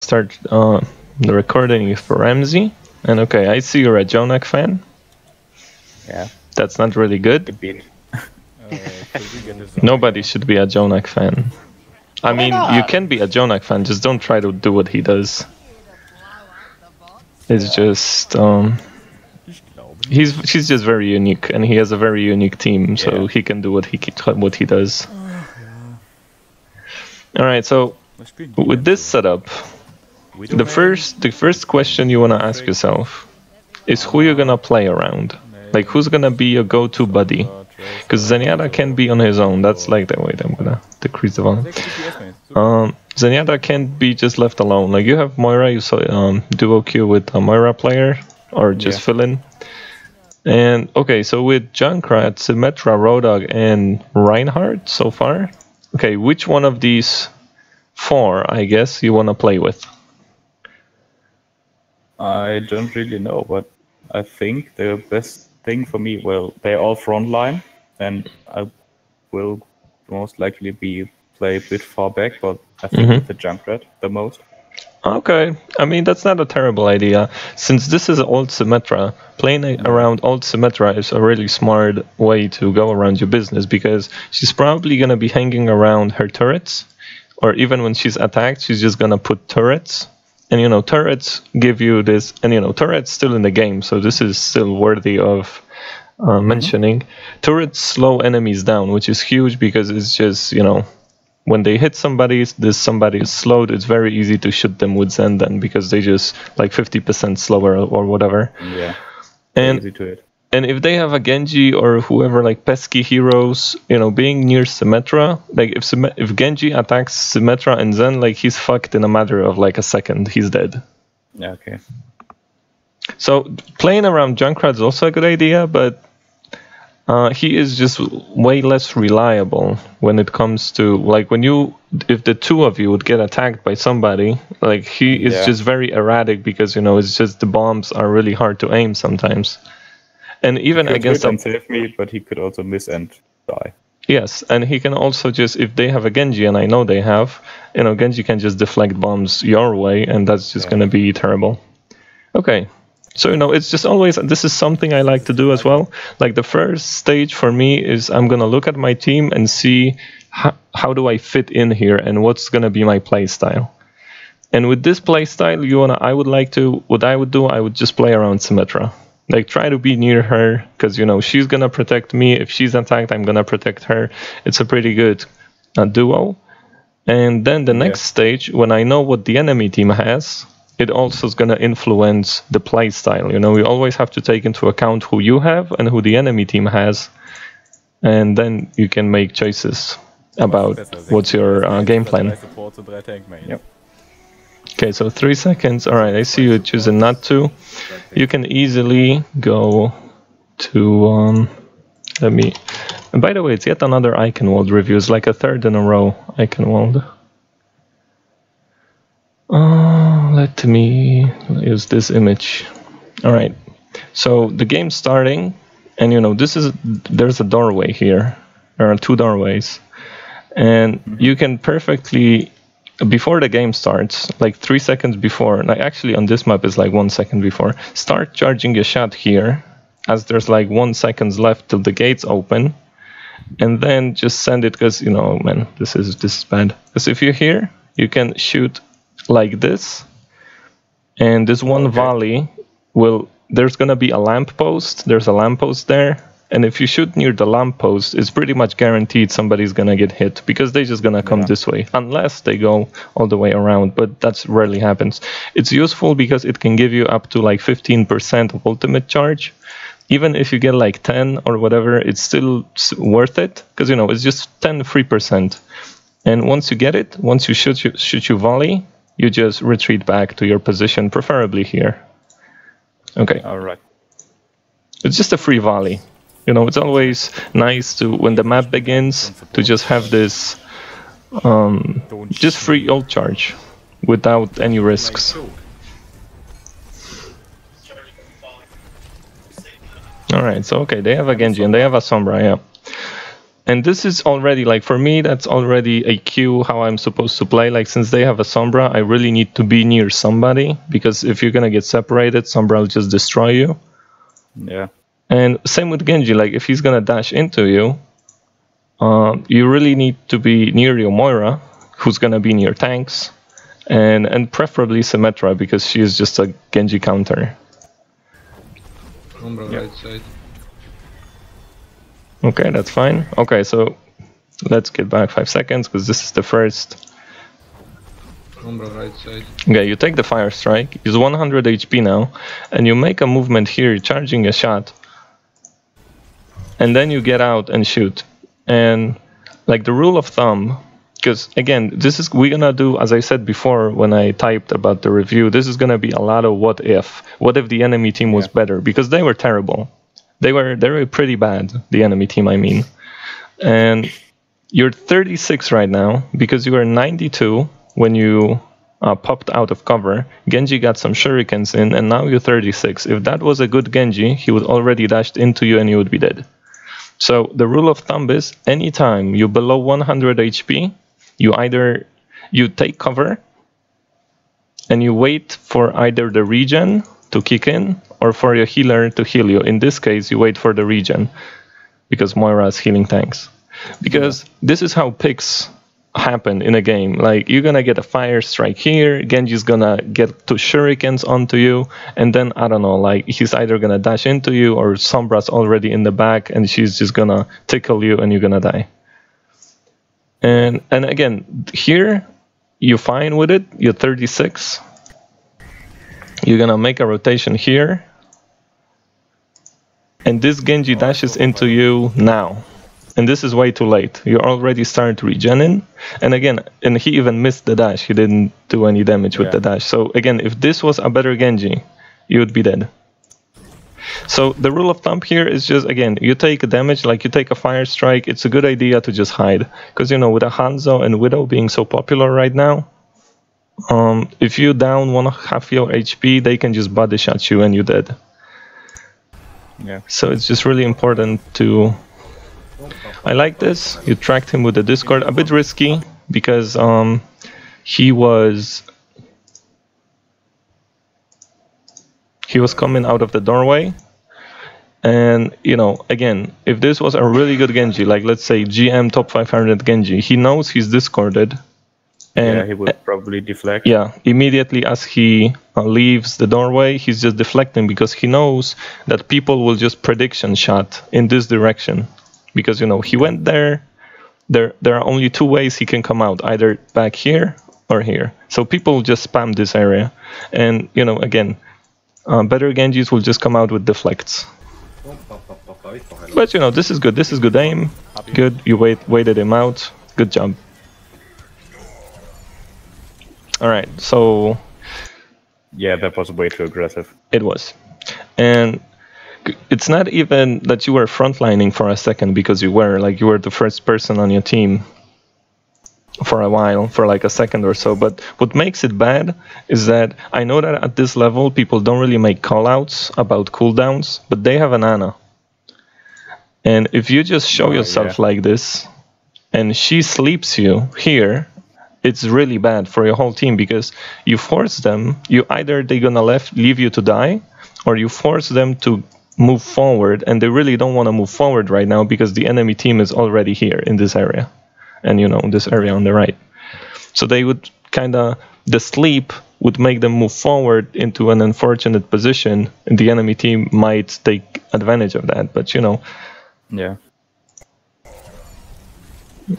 start the recording for Ramsey. And okay, I see you're a Jonak fan. Yeah. That's not really A good. bit. Nobody should be a Jonak fan. I mean, you can be a Jonak fan, just don't try to do what he does. It's just, he's just very unique, and he has a very unique team, so he can do what he does. All right, so with this setup, the first question you want to ask yourself is who you're gonna play around. Like, who's gonna be your go-to buddy? Because Zenyatta can be on his own. That's like the wait. I'm gonna decrease the volume. Zenyatta can't be just left alone. Like, you have Moira, you saw duo queue with a Moira player, or just fill in. And okay, so with Junkrat, Symmetra, Rodog, and Reinhardt so far, okay, which one of these four, I guess, you want to play with? I don't really know, but I think the best thing for me, well, they're all frontline, and I will most likely play a bit far back, but I think with the Junkrat the most. Okay, I mean, that's not a terrible idea. Since this is old Symmetra, playing around old Symmetra is a really smart way to go around your business, because she's probably going to be hanging around her turrets, or even when she's attacked, she's just going to put turrets. And, you know, turrets give you this, and, you know, turrets still in the game, so this is still worthy of mentioning. Turrets slow enemies down, which is huge, because it's just, you know, when they hit somebody, somebody is slowed, it's very easy to shoot them with Zen then, because they just like 50% slower or whatever. Yeah, and easy to hit. And if they have a Genji or whoever, like pesky heroes, you know, being near Symmetra, like if Genji attacks Symmetra and Zen, like, he's fucked in a matter of like a second. He's dead. Yeah, okay. So playing around Junkrat is also a good idea, but he is just way less reliable when it comes to, like, if the two of you would get attacked by somebody, like, he is just very erratic, because, you know, it's just the bombs are really hard to aim sometimes. And even against him, save me, but he could also miss and die. Yes, and he can also just, if they have a Genji, and I know they have, you know, Genji can just deflect bombs your way, and that's just going to be terrible. Okay, so, you know, it's just always, this is something I like to do as well. Like, the first stage for me is I'm going to look at my team and see how do I fit in here, and what's going to be my play style. And with this play style, what I would do, I would just play around Symmetra. Like, try to be near her, because, you know, she's gonna protect me. If she's attacked, I'm gonna protect her. It's a pretty good duo. And then the next stage, when I know what the enemy team has, it also is gonna influence the play style. You know, you always have to take into account who you have and who the enemy team has, and then you can make choices about what's your game plan. Yep. Okay, so 3 seconds. All right, I see you choosing not to. You can easily go to, and by the way, it's yet another Eichenwalde review. It's like a third in a row, Eichenwalde. Let me use this image. All right, so the game's starting, and, you know, there's a doorway here. There are two doorways, and you can perfectly, before the game starts, like 3 seconds before, like, actually on this map is like 1 second before, start charging a shot here, as there's like 1 second left till the gates open, and then just send it, because, you know, man, this is bad. Because if you're here, you can shoot like this, and this one volley there's gonna be a lamppost. There's a lamppost there. And if you shoot near the lamppost, it's pretty much guaranteed somebody's gonna get hit, because they're just gonna come this way, unless they go all the way around, but that's rarely happens. It's useful because it can give you up to like 15% of ultimate charge. Even if you get like 10 or whatever, it's still worth it, because, you know, it's just 10 free percent. And once you get it, once you shoot your volley, you just retreat back to your position, preferably here. Okay. All right. It's just a free volley. You know, it's always nice to, when the map begins, to just have this just free ult charge without any risks. Alright, so okay, they have a Genji and they have a Sombra, yeah. And this is already, like, for me, that's already a cue how I'm supposed to play. Like, since they have a Sombra, I really need to be near somebody, because if you're gonna get separated, Sombra will just destroy you. Yeah. And same with Genji, like, if he's gonna dash into you, you really need to be near your Moira, who's gonna be near tanks, and preferably Symmetra, because she is just a Genji counter. Sombra right side. Okay, that's fine. Okay, so let's get back 5 seconds, because this is the first. Sombra right side. Okay, you take the Fire Strike, he's 100 HP now, and you make a movement here, charging a shot, and then you get out and shoot. And like the rule of thumb, because again, this is, we're gonna do, as I said before when I typed about the review, this is gonna be a lot of what if. What if the enemy team was better? Because they were terrible. They were pretty bad, the enemy team, I mean. And you're 36 right now, because you were 92 when you popped out of cover. Genji got some shurikens in, and now you're 36. If that was a good Genji, he would already dashed into you and you would be dead. So the rule of thumb is, anytime you're below 100 HP, you take cover, and you wait for either the regen to kick in, or for your healer to heal you. In this case, you wait for the regen, because Moira is healing tanks. Because this is how picks happen in a game. Like, you're gonna get a Fire Strike here, Genji's gonna get 2 shurikens onto you, and then, I don't know, like, he's either gonna dash into you, or Sombra's already in the back, and she's just gonna tickle you, and you're gonna die. And again, here, you're fine with it, you're 36. You're gonna make a rotation here, and this Genji dashes into you now. And this is way too late. You already started regening. And again, and he even missed the dash. He didn't do any damage with the dash. So again, if this was a better Genji, you would be dead. So the rule of thumb here is just, again, you take a damage, like you take a Fire Strike, it's a good idea to just hide. Because, you know, with a Hanzo and Widow being so popular right now, if you down half your HP, they can just body shot you and you're dead. Yeah. So it's just really important to... I like this. You tracked him with the Discord. A bit risky, because he was coming out of the doorway. And, you know, again, if this was a really good Genji, like let's say GM top 500 Genji, he knows he's discorded. And yeah, he would probably deflect. Yeah, immediately as he leaves the doorway, he's just deflecting, because he knows that people will just prediction shot in this direction. Because, you know, he went there. There are only 2 ways he can come out, either back here or here. So people just spam this area. And, you know, again, better Genjis will just come out with deflects. But, you know, this is good. This is good aim. Good. You waited him out. Good job. All right. So... yeah, that was way too aggressive. It was. And... it's not even that you were frontlining for a second, because you were the first person on your team for a while, for like a second or so. But what makes it bad is that I know that at this level people don't really make callouts about cooldowns, but they have an Ana. And if you just show yourself like this and she sleeps you here, it's really bad for your whole team, because you force them, either they're gonna leave you to die, or you force them to move forward, and they really don't want to move forward right now because the enemy team is already here in this area, and you know, this area on the right. So they would the sleep would make them move forward into an unfortunate position, and the enemy team might take advantage of that. But you know, yeah,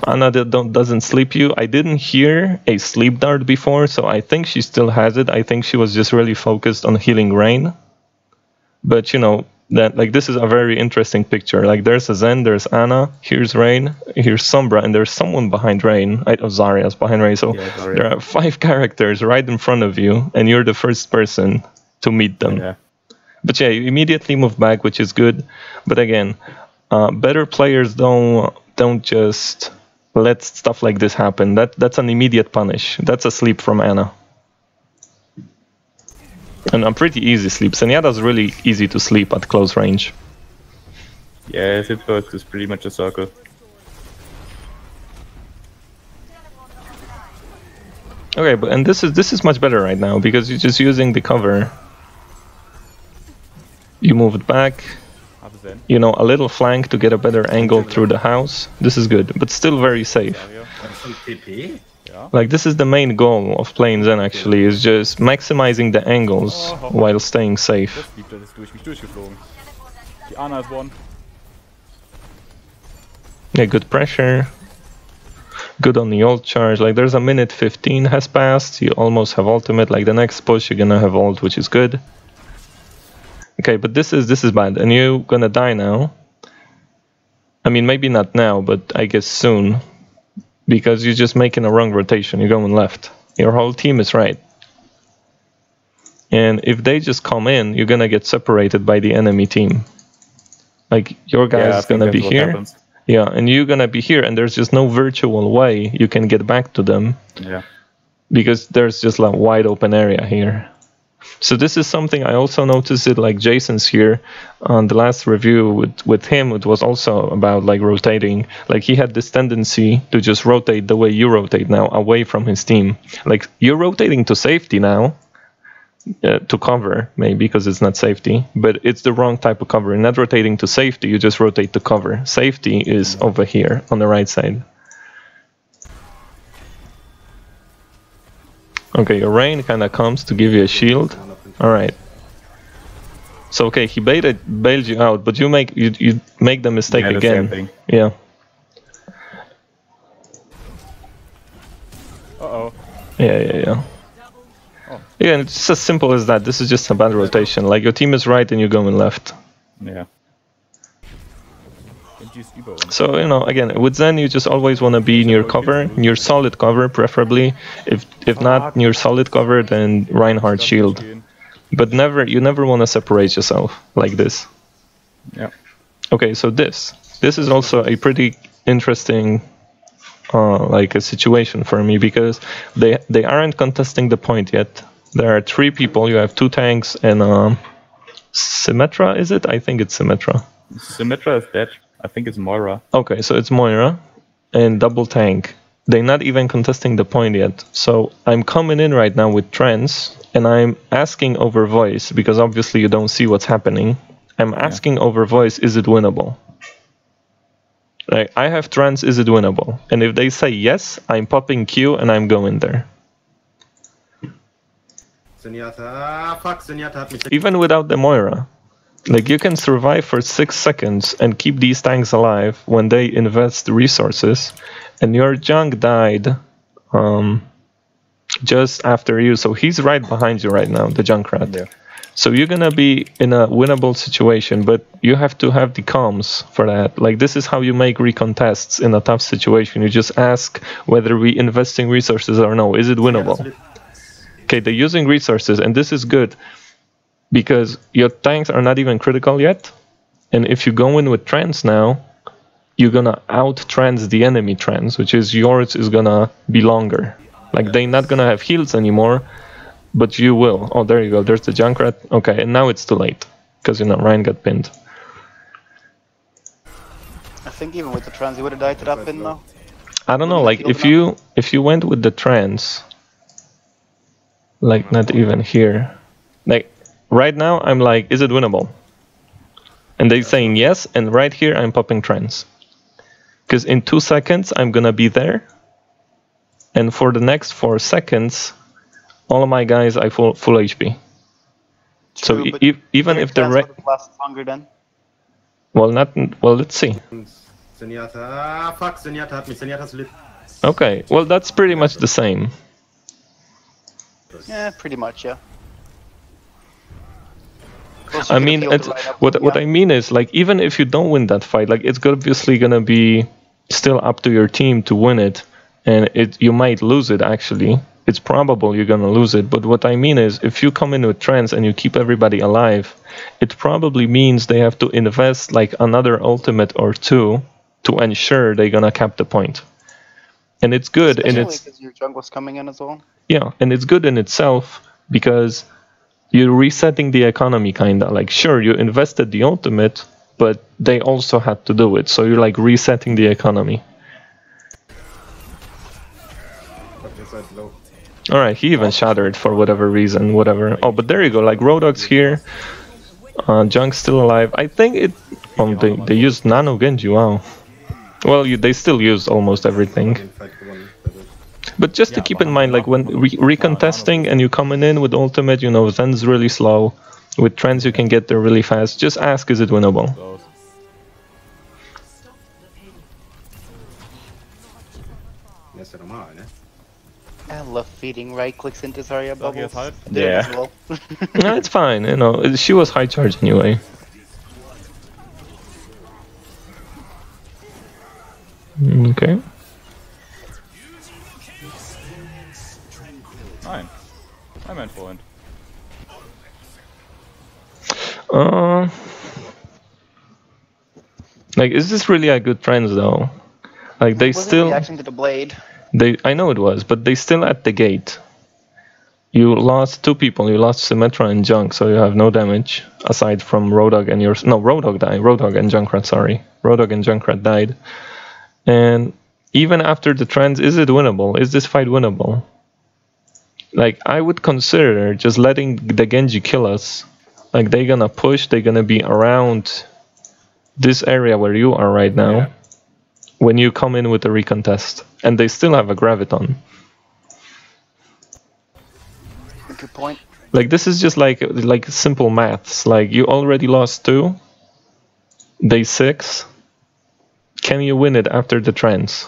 Ana doesn't sleep you. I didn't hear a sleep dart before, so I think she still has it. I think she was just really focused on healing Rain. But you know, that like this is a very interesting picture. Like there's a Zen, there's Ana, here's Rain, here's Sombra, and there's someone behind Rain. Zarya's behind Rain. So yeah, there are 5 characters right in front of you, and you're the first person to meet them. Yeah. But yeah, you immediately move back, which is good. But again, better players don't just let stuff like this happen. That's an immediate punish. That's a sleep from Ana. And a pretty easy sleep. Zenyatta's really easy to sleep at close range. Yeah, if it works, it's pretty much a circle. Okay, but and this is much better right now because you're just using the cover. You move it back. You know, a little flank to get a better angle through the house. This is good, but still very safe. Like, this is the main goal of playing Zen, actually, is just maximizing the angles while staying safe. Yeah, good pressure. Good on the ult charge. Like, there's a minute 15 has passed. You almost have ultimate. Like, the next push, you're gonna have ult, which is good. Okay, but this is bad, and you're gonna die now. I mean, maybe not now, but I guess soon. Because you're just making a wrong rotation, you're going left. Your whole team is right. And if they just come in, you're gonna get separated by the enemy team. Like, your guy is gonna be here. Happens. Yeah, and you're gonna be here, and there's just no virtual way you can get back to them. Yeah. Because there's just like wide open area here. So this is something I also noticed it, like Jason's here on the last review with him. It was also about like rotating. Like, he had this tendency to just rotate the way you rotate now, away from his team. Like, you're rotating to safety now, to cover maybe because it's not safety, but it's the wrong type of cover. You're not rotating to safety, you just rotate to cover. Safety is over here on the right side. Okay, your rain kind of comes to give you a shield. Alright. So okay, he bailed you out, but you make the mistake again. Same thing. Yeah. Uh-oh. Yeah. Oh. Yeah, and it's just as simple as that. This is just a bad rotation. Like, your team is right and you're going left. Yeah. So, you know, again, with Zen, you just always want to be near cover, near solid cover, preferably. If not near solid cover, then Reinhardt shield. But you never want to separate yourself like this. Yeah. Okay, so this is also a pretty interesting, like, a situation for me, because they aren't contesting the point yet. There are 3 people. You have 2 tanks and Symmetra, is it? I think it's Symmetra. Symmetra is dead. I think it's Moira. Okay, so it's Moira and double tank. They're not even contesting the point yet. So I'm coming in right now with trance, and I'm asking over voice, because obviously you don't see what's happening. I'm asking over voice, is it winnable? Like, I have trance, is it winnable? And if they say yes, I'm popping Q and I'm going there. Even without the Moira. Like, you can survive for 6 seconds and keep these tanks alive when they invest resources, and your junk died just after you, so he's right behind you right now, the Junkrat. Yeah. So you're gonna be in a winnable situation, but you have to have the comms for that. Like, this is how you make recontests in a tough situation. You just ask whether we investing resources or no. Is it winnable? Okay, they're using resources, and this is good, because your tanks are not even critical yet, and if you go in with trance now, you're gonna out-trance the enemy trance, which is yours is gonna be longer. Like, they're not gonna have heals anymore, but you will. Oh, there you go, there's the Junkrat. Okay, and now it's too late, because, you know, Ryan got pinned. I think even with the trance he would have died to that pin now. I don't know, like, if you went with the trance, like, not even here, like, right now, I'm like, is it winnable? And they're saying yes, and right here, I'm popping trance. Because in 2 seconds, I'm gonna be there. And for the next 4 seconds, all of my guys are full HP. True, so even if the last longer then? Well, let's see. Okay, well, that's pretty much the same. Yeah, pretty much, yeah. I mean, what I mean is, like, even if you don't win that fight, like, it's obviously gonna be still up to your team to win it, and you might lose it. Actually, it's probable you're gonna lose it. But what I mean is, if you come in with trance and you keep everybody alive, it probably means they have to invest like another ultimate or 2 to ensure they're gonna cap the point. And it's good, and it's because your jungle's coming in as well. Yeah, and it's good in itself because you're resetting the economy, kinda. Like, sure, you invested the ultimate, but they also had to do it. So you're like resetting the economy. Alright, he even shattered for whatever reason, whatever. Oh, but there you go, like Rodog's here. Junk's still alive. I think it... they used Nano Genji, wow. Well, they still use almost everything. But just to keep in mind, like when recontesting and you coming in with ultimate, you know, Zen's really slow. With trends you can get there really fast. Just ask, is it winnable? I love feeding right clicks into Zarya bubbles. Yeah. As well. No, it's fine, you know, she was high charge anyway. Okay. Nein. Mein Freund. Like, is this really a good trend though? Like, they Wasn't still... reacting to the blade. I know it was, but they still at the gate. You lost 2 people, you lost Symmetra and Junk, so you have no damage, aside from Rodog and your... No, Rodog died, Rodog and Junkrat, sorry. Rodog and Junkrat died. And even after the trends, is it winnable? Is this fight winnable? Like, I would consider just letting the Genji kill us. Like, they're gonna push, they're gonna be around this area where you are right now. Yeah. When you come in with a recontest. And they still have a Graviton. Good point. Like, this is just like simple maths. Like, you already lost 2. Day 6. Can you win it after the trends?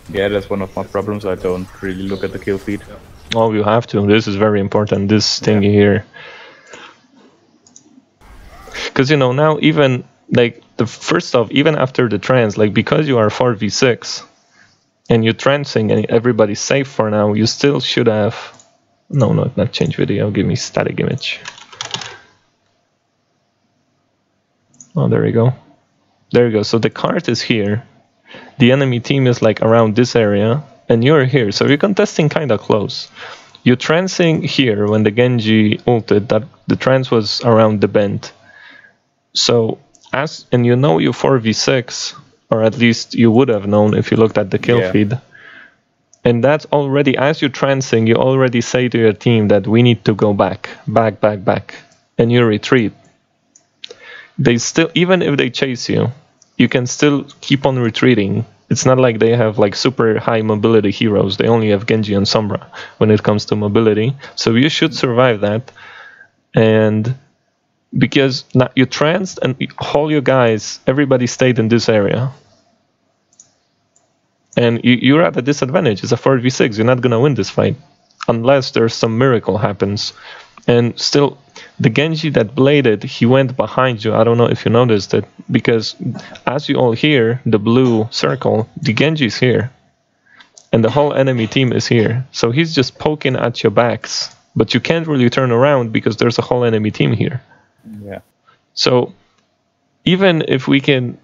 Yeah, that's one of my problems. I don't really look at the kill feed. Oh, you have to. This is very important. This thingy here. Because, you know, now even... Like, the first off, even after the trans, like, because you are 4v6 and you're transing and everybody's safe for now, you still should have... No, not change video, give me static image. Oh, there you go. There you go. So the cart is here. The enemy team is, like, around this area, and you're here. So you're contesting kind of close. You're transing here when the Genji ulted, that the trans was around the bend. So... and you know you 4v6, or at least you would have known if you looked at the kill feed. And that's already, as you're transing, you already say to your team that we need to go back. And you retreat. They still, even if they chase you, you can still keep on retreating. It's not like they have like super high mobility heroes. They only have Genji and Sombra when it comes to mobility. So you should survive that. And... because now you transed and all your guys, everybody stayed in this area. And you're at a disadvantage. It's a 4v6. You're not going to win this fight. Unless there's some miracle happens. And still, the Genji that bladed, he went behind you. I don't know if you noticed it. Because as you all hear, the blue circle, the Genji's here. And the whole enemy team is here. So he's just poking at your backs. But you can't really turn around because there's a whole enemy team here. Yeah. So even if we can,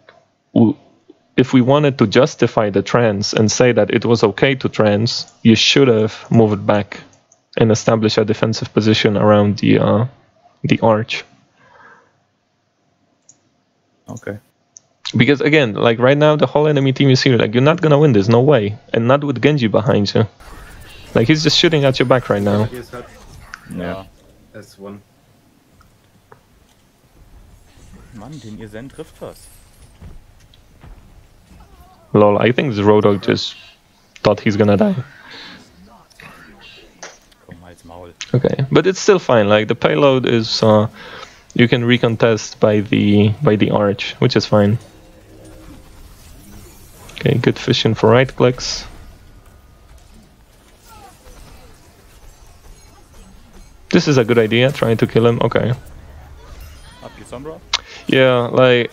if we wanted to justify the trans and say that it was okay to trans, you should have moved back and established a defensive position around the arch. Okay. Because again, like right now, the whole enemy team is here. Like, you're not gonna win this, no way, and not with Genji behind you. Like, he's just shooting at your back right now. Yeah. That's one. Mann, den ihr Zen trifft was. Lol, I think this Rodog just thought he's gonna die. Komm, halt's Maul. Okay, but it's still fine. Like, the payload is, you can recontest by the arch, which is fine. Okay, good fishing for right clicks. This is a good idea, trying to kill him. Okay. Up you, Sombra? Yeah, like...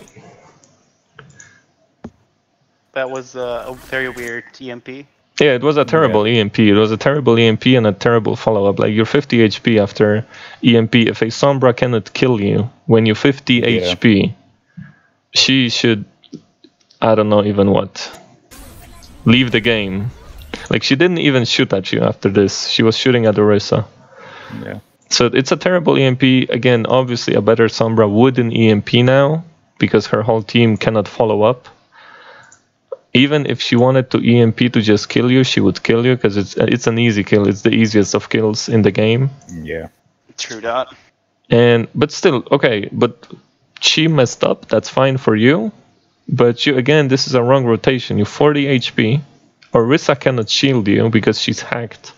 That was a very weird EMP. Yeah, it was a terrible EMP. It was a terrible EMP and a terrible follow-up. Like, you're 50 HP after EMP. If a Sombra cannot kill you when you're 50 HP, she should... I don't know even what. Leave the game. Like, she didn't even shoot at you after this. She was shooting at Orisa. Yeah. So it's a terrible EMP. Again, obviously a better Sombra would in EMP now, because her whole team cannot follow up. even if she wanted to EMP to just kill you, she would kill you because it's an easy kill. It's the easiest of kills in the game. Yeah. True that. But still, okay, but she messed up, that's fine for you. But you, again, this is a wrong rotation. You 40 HP. Orisa cannot shield you because she's hacked.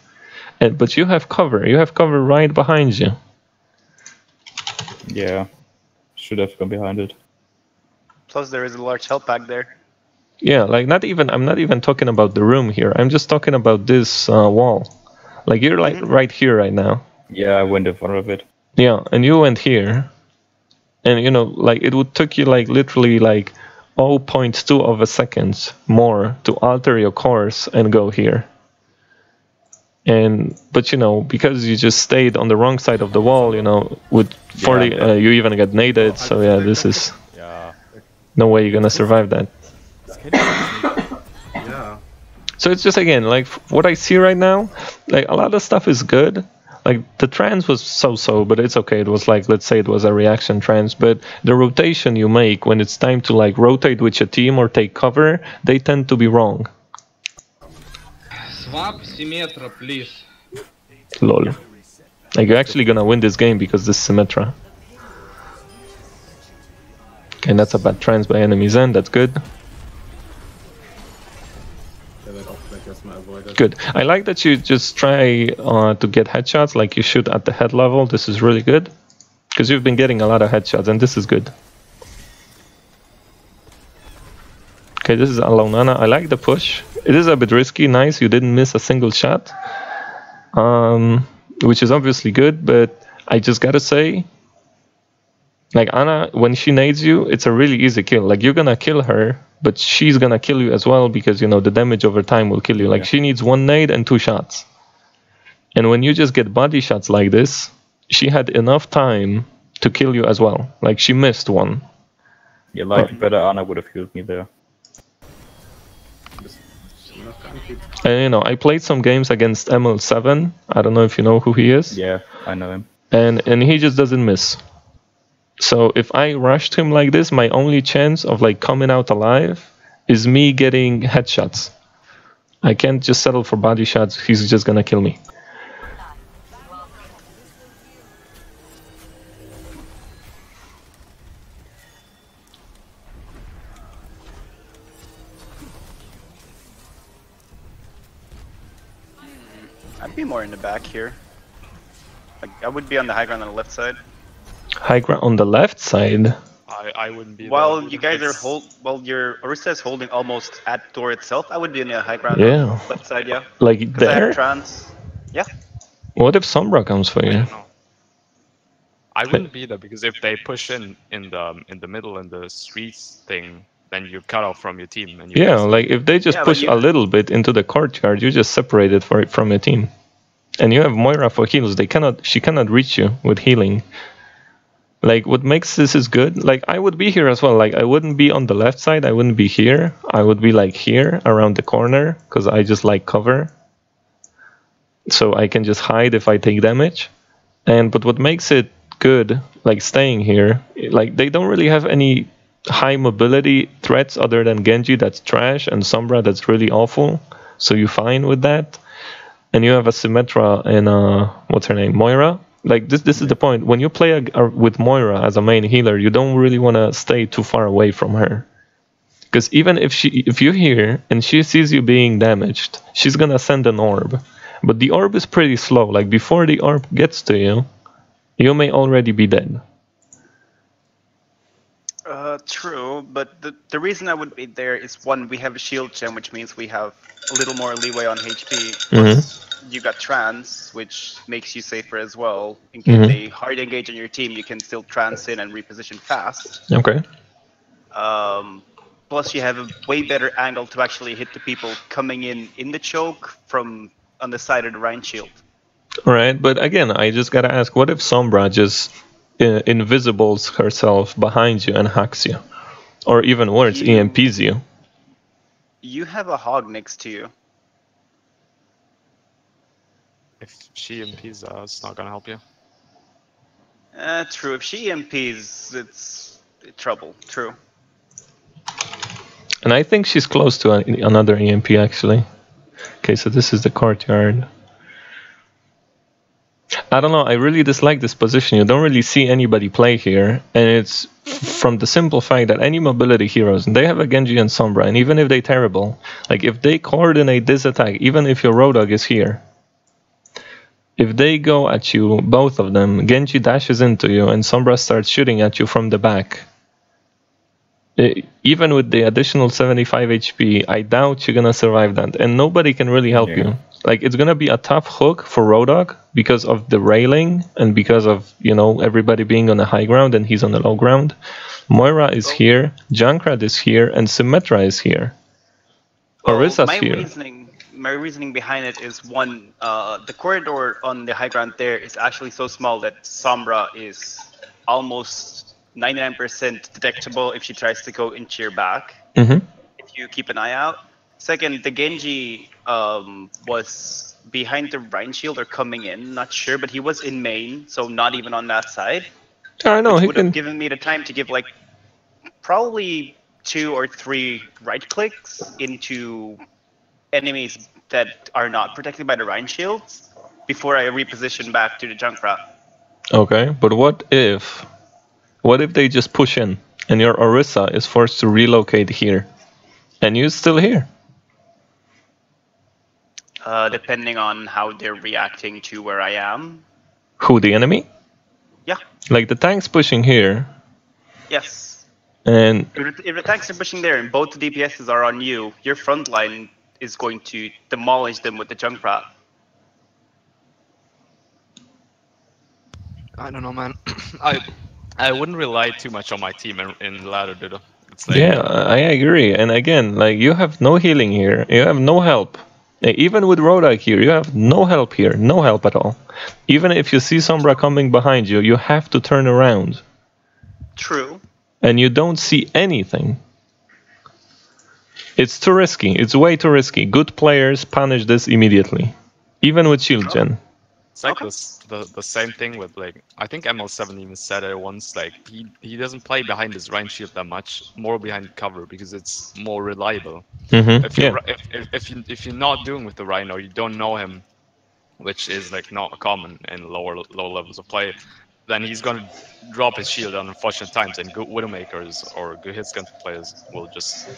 But you have cover. You have cover right behind you. Yeah. Should have gone behind it. Plus, there is a large health pack there. Yeah, like I'm not even talking about the room here. I'm just talking about this wall. Like you're like right here right now. Yeah, I went in front of it. Yeah, and you went here. And you know, like it would took you like literally like 0.2 of a second more to alter your course and go here. But you know, because you just stayed on the wrong side of the wall, you know, with 40, you even get naded. So yeah, this is no way you're gonna survive that. Yeah. So it's just again like what I see right now, like a lot of stuff is good. Like the trance was so-so, but it's okay. It was like, let's say it was a reaction trance, but the rotation you make when it's time to like rotate with your team or take cover, they tend to be wrong. Swap Symmetra, please. Lol. Like you're actually gonna win this game because this Symmetra. Okay, that's a bad trance by enemy's end, that's good. Good. I like that you just try to get headshots like you shoot at the head level. This is really good. Because you've been getting a lot of headshots and this is good. Okay, this is Alaunana. I like the push. It is a bit risky. Nice, you didn't miss a single shot. Which is obviously good, but I just gotta say, like Ana, when she nades you, it's a really easy kill. Like you're gonna kill her, but she's gonna kill you as well because you know the damage over time will kill you. Like she needs 1 nade and 2 shots. And when you just get body shots like this, she had enough time to kill you as well. Like she missed 1. Yeah, like better Ana would have killed me there. And you know, I played some games against ML7. I don't know if you know who he is. Yeah, I know him. And he just doesn't miss. So if I rushed him like this, my only chance of like coming out alive is me getting headshots. I can't just settle for body shots. He's just gonna kill me. I'd be more in the back here. Like, I would be on the high ground on the left side. High ground on the left side. I wouldn't be. While you guys are your Orisa is holding almost at door itself, I would be in the high ground Yeah. on the left side, yeah. Like 'Cause I have there? trance. Yeah. What if Sombra comes for I you? don't know. I wouldn't be there because if they push in the middle in the streets thing, then you're cut off from your team. And you Yeah, like if they just Yeah, but push you- a little bit into the courtyard, you just separate it from your team. And you have Moira for heals. She cannot reach you with healing. Like what makes this is good, like I would be here as well. Like I wouldn't be on the left side, I wouldn't be here. I would be like here around the corner because I just like cover. So I can just hide if I take damage. But what makes it good, like staying here, like they don't really have any high mobility threats other than Genji that's trash and Sombra that's really awful. So you're fine with that. And you have a Symmetra and what's her name, Moira. Like this is the point. When you play with Moira as a main healer, you don't really want to stay too far away from her. Because even if you're here and she sees you being damaged, she's gonna send an orb. But the orb is pretty slow. Like before the orb gets to you, you may already be dead. True, but the reason I would be there is one, we have a shield gem, which means we have a little more leeway on HP. Plus, you got trance, which makes you safer as well. In case they hard engage on your team, you can still trance in and reposition fast. Okay. Plus, you have a way better angle to actually hit the people coming in the choke from on the side of the Rhine shield. Right, but again, I just gotta ask, what if Sombra just invisibles herself behind you and hacks you? Or even worse, EMPs you? You have a hog next to you. If she impedes, it's not gonna help you. True. If she EMPs, it's trouble. True. And I think she's close to another EMP actually. Okay, so this is the courtyard. I don't know, I really dislike this position. You don't really see anybody play here, and it's from the simple fact that any mobility heroes, and they have a Genji and Sombra, and even if they're terrible, like if they coordinate this attack, even if your Roadhog is here, if they go at you, both of them, Genji dashes into you and Sombra starts shooting at you from the back. Even with the additional 75 HP, I doubt you're gonna survive that, and nobody can really help you. Like, it's gonna be a tough hook for Roadhog because of the railing and because of, you know, everybody being on the high ground and he's on the low ground. Moira is here, Junkrat is here, and Symmetra is here. Orissa's here. My reasoning behind it is one, the corridor on the high ground there is actually so small that Sombra is almost 99% detectable if she tries to go into your back. If you keep an eye out. Second, the Genji was behind the Rhine shield or coming in, not sure, but he was in main, so not even on that side. I know, which would have given me the time to give like probably 2 or 3 right clicks into enemies that are not protected by the Rhine shields before I reposition back to the Junkrat. Okay, but what if they just push in and your Orisa is forced to relocate here and you're still here? Depending on how they're reacting to where I am. Who, the enemy? Yeah. Like the tank's pushing here. Yes. And if the tanks are pushing there and both the DPSs are on you, your front line is going to demolish them with the Junkrat. I don't know, man. I wouldn't rely too much on my team in ladder, dude. It's like, yeah, I agree. And again, like, you have no healing here. You have no help. Even with Roadhog here, you have no help here. No help at all. Even if you see Sombra coming behind you, you have to turn around. True. And you don't see anything. It's too risky. It's way too risky. Good players punish this immediately. Even with shield gen. It's like the same thing with, like, I think ML7 even said it once, like, he doesn't play behind his Rhine shield that much, more behind cover, because it's more reliable. If you're not doing with the Rhine or you don't know him, which is like not common in low levels of play, then he's gonna drop his shield on unfortunate times, and good Widowmakers or good hitscan players will just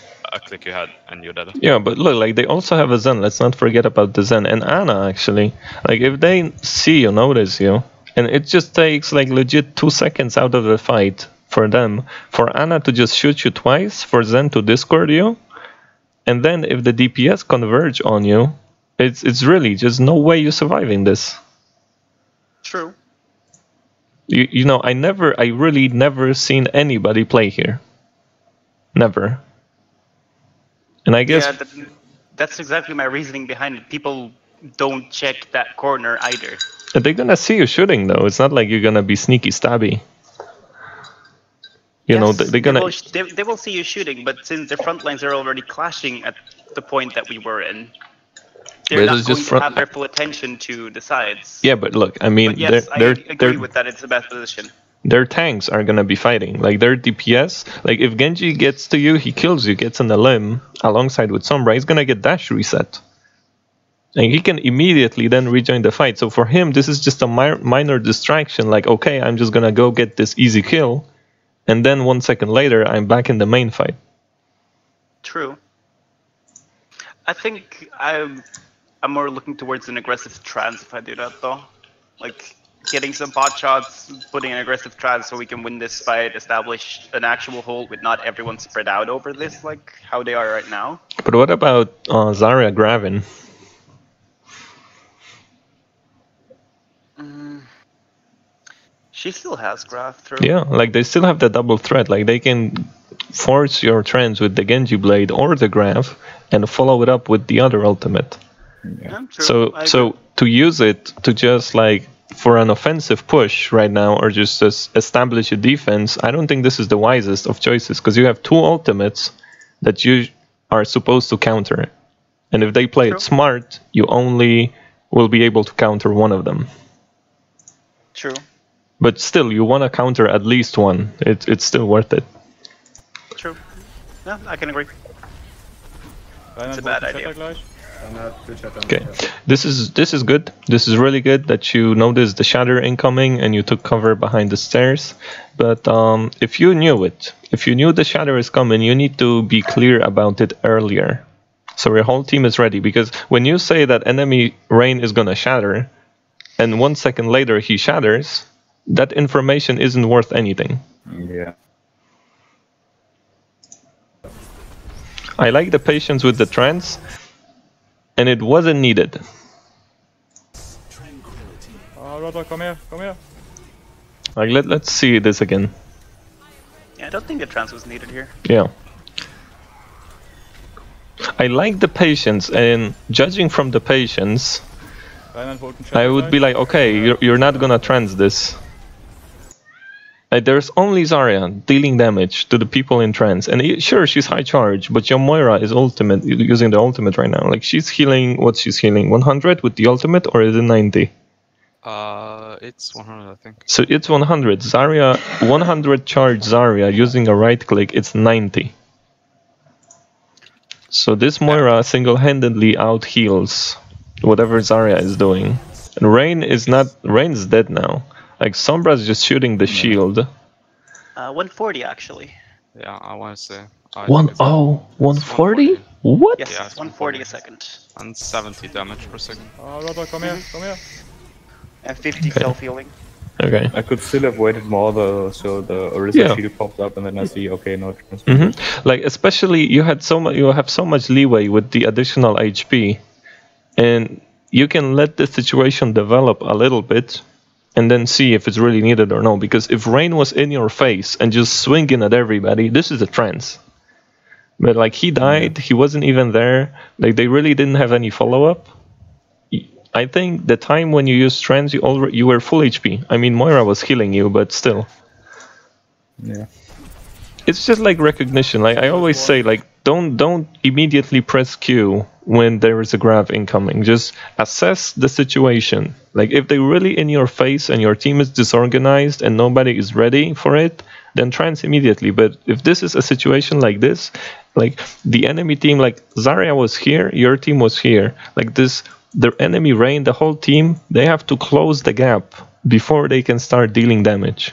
click your head and you're dead. Yeah, but look, like, they also have a Zen. Let's not forget about the Zen. And Ana, actually. Like, if they see you, notice you, and it just takes, like, legit 2 seconds out of the fight for them, for Ana to just shoot you twice, for Zen to discord you, and then if the DPS converge on you, it's really just no way you're surviving this. True. You know, I really never seen anybody play here. Never. And I guess... Yeah, that's exactly my reasoning behind it. People don't check that corner either. They're gonna see you shooting, though. It's not like you're gonna be sneaky stabby. You know, they're gonna... They will see you shooting, but since their front lines are already clashing at the point that we were in, they're not going to have their full attention to the sides. Yeah, but look, I mean, but yes, I agree with that. It's the best position. Their tanks are gonna be fighting. Like, their DPS, like, if Genji gets to you, he kills you, gets on the limb, alongside with Sombra, he's gonna get dash reset. And he can immediately then rejoin the fight. So for him, this is just a minor distraction, like, okay, I'm just gonna go get this easy kill, and then 1 second later, I'm back in the main fight. True. I think I'm more looking towards an aggressive trance if I do that, though. Like, getting some pot shots, putting an aggressive trance so we can win this fight, establish an actual hold with not everyone spread out over this, like how they are right now. But what about Zarya Gravin? She still has graph through. Yeah, like, they still have the double threat. Like, they can force your trance with the Genji Blade or the graph and follow it up with the other ultimate. Yeah, true. So to use it to just, like, for an offensive push right now, or just establish a defense, I don't think this is the wisest of choices, because you have 2 ultimates that you are supposed to counter. And if they play it smart, you only will be able to counter one of them. True. But still, you want to counter at least one. It's still worth it. True. Yeah, I can agree. It's a bad idea. Okay, this is good. This is really good that you noticed the shatter incoming and you took cover behind the stairs. But if you knew it, if you knew the shatter is coming, you need to be clear about it earlier, so your whole team is ready. Because when you say that enemy Rain is gonna shatter, and 1 second later he shatters, that information isn't worth anything. Yeah. I like the patience with the trance, and it wasn't needed. Oh, Rotor, come here, come here. Like let's see this again. Yeah, I don't think the trance was needed here. Yeah. I like the patience, and judging from the patience, I would be like, okay, you're not gonna trance this. There's only Zarya dealing damage to the people in trance, and sure, she's high charge, but your Moira is ultimate, using the ultimate right now. Like, she's healing, what she's healing, 100 with the ultimate, or is it 90? It's 100, I think. So it's 100. Zarya, 100 charge Zarya using a right click, it's 90. So this Moira single-handedly out heals whatever Zarya is doing. And Rain's dead now. Like, Sombra's just shooting the shield. 140 actually. Yeah, I want to say. 140? What? Yes, Yeah, it's 140 a second. And 70 damage per second. Oh, Rotor, come here, come here. And 50 self-healing. Okay. I could still have waited more though, so the Orisa shield pops up and then I see, okay, no transfer. Like, especially you have so much leeway with the additional HP, and you can let the situation develop a little bit, and then see if it's really needed or no. Because if Rain was in your face and just swinging at everybody, this is a trance. But like, he died, he wasn't even there. Like, they really didn't have any follow-up. I think the time when you used trance, you were full HP. I mean, Moira was healing you, but still. Yeah. It's just like recognition. Like I always say, like don't immediately press Q when there is a grab incoming. Just assess the situation. Like, if they're really in your face and your team is disorganized and nobody is ready for it, then trance immediately. But if this is a situation like this, like the enemy team, like Zarya was here, your team was here. Like this, the enemy Rain, the whole team, they have to close the gap before they can start dealing damage.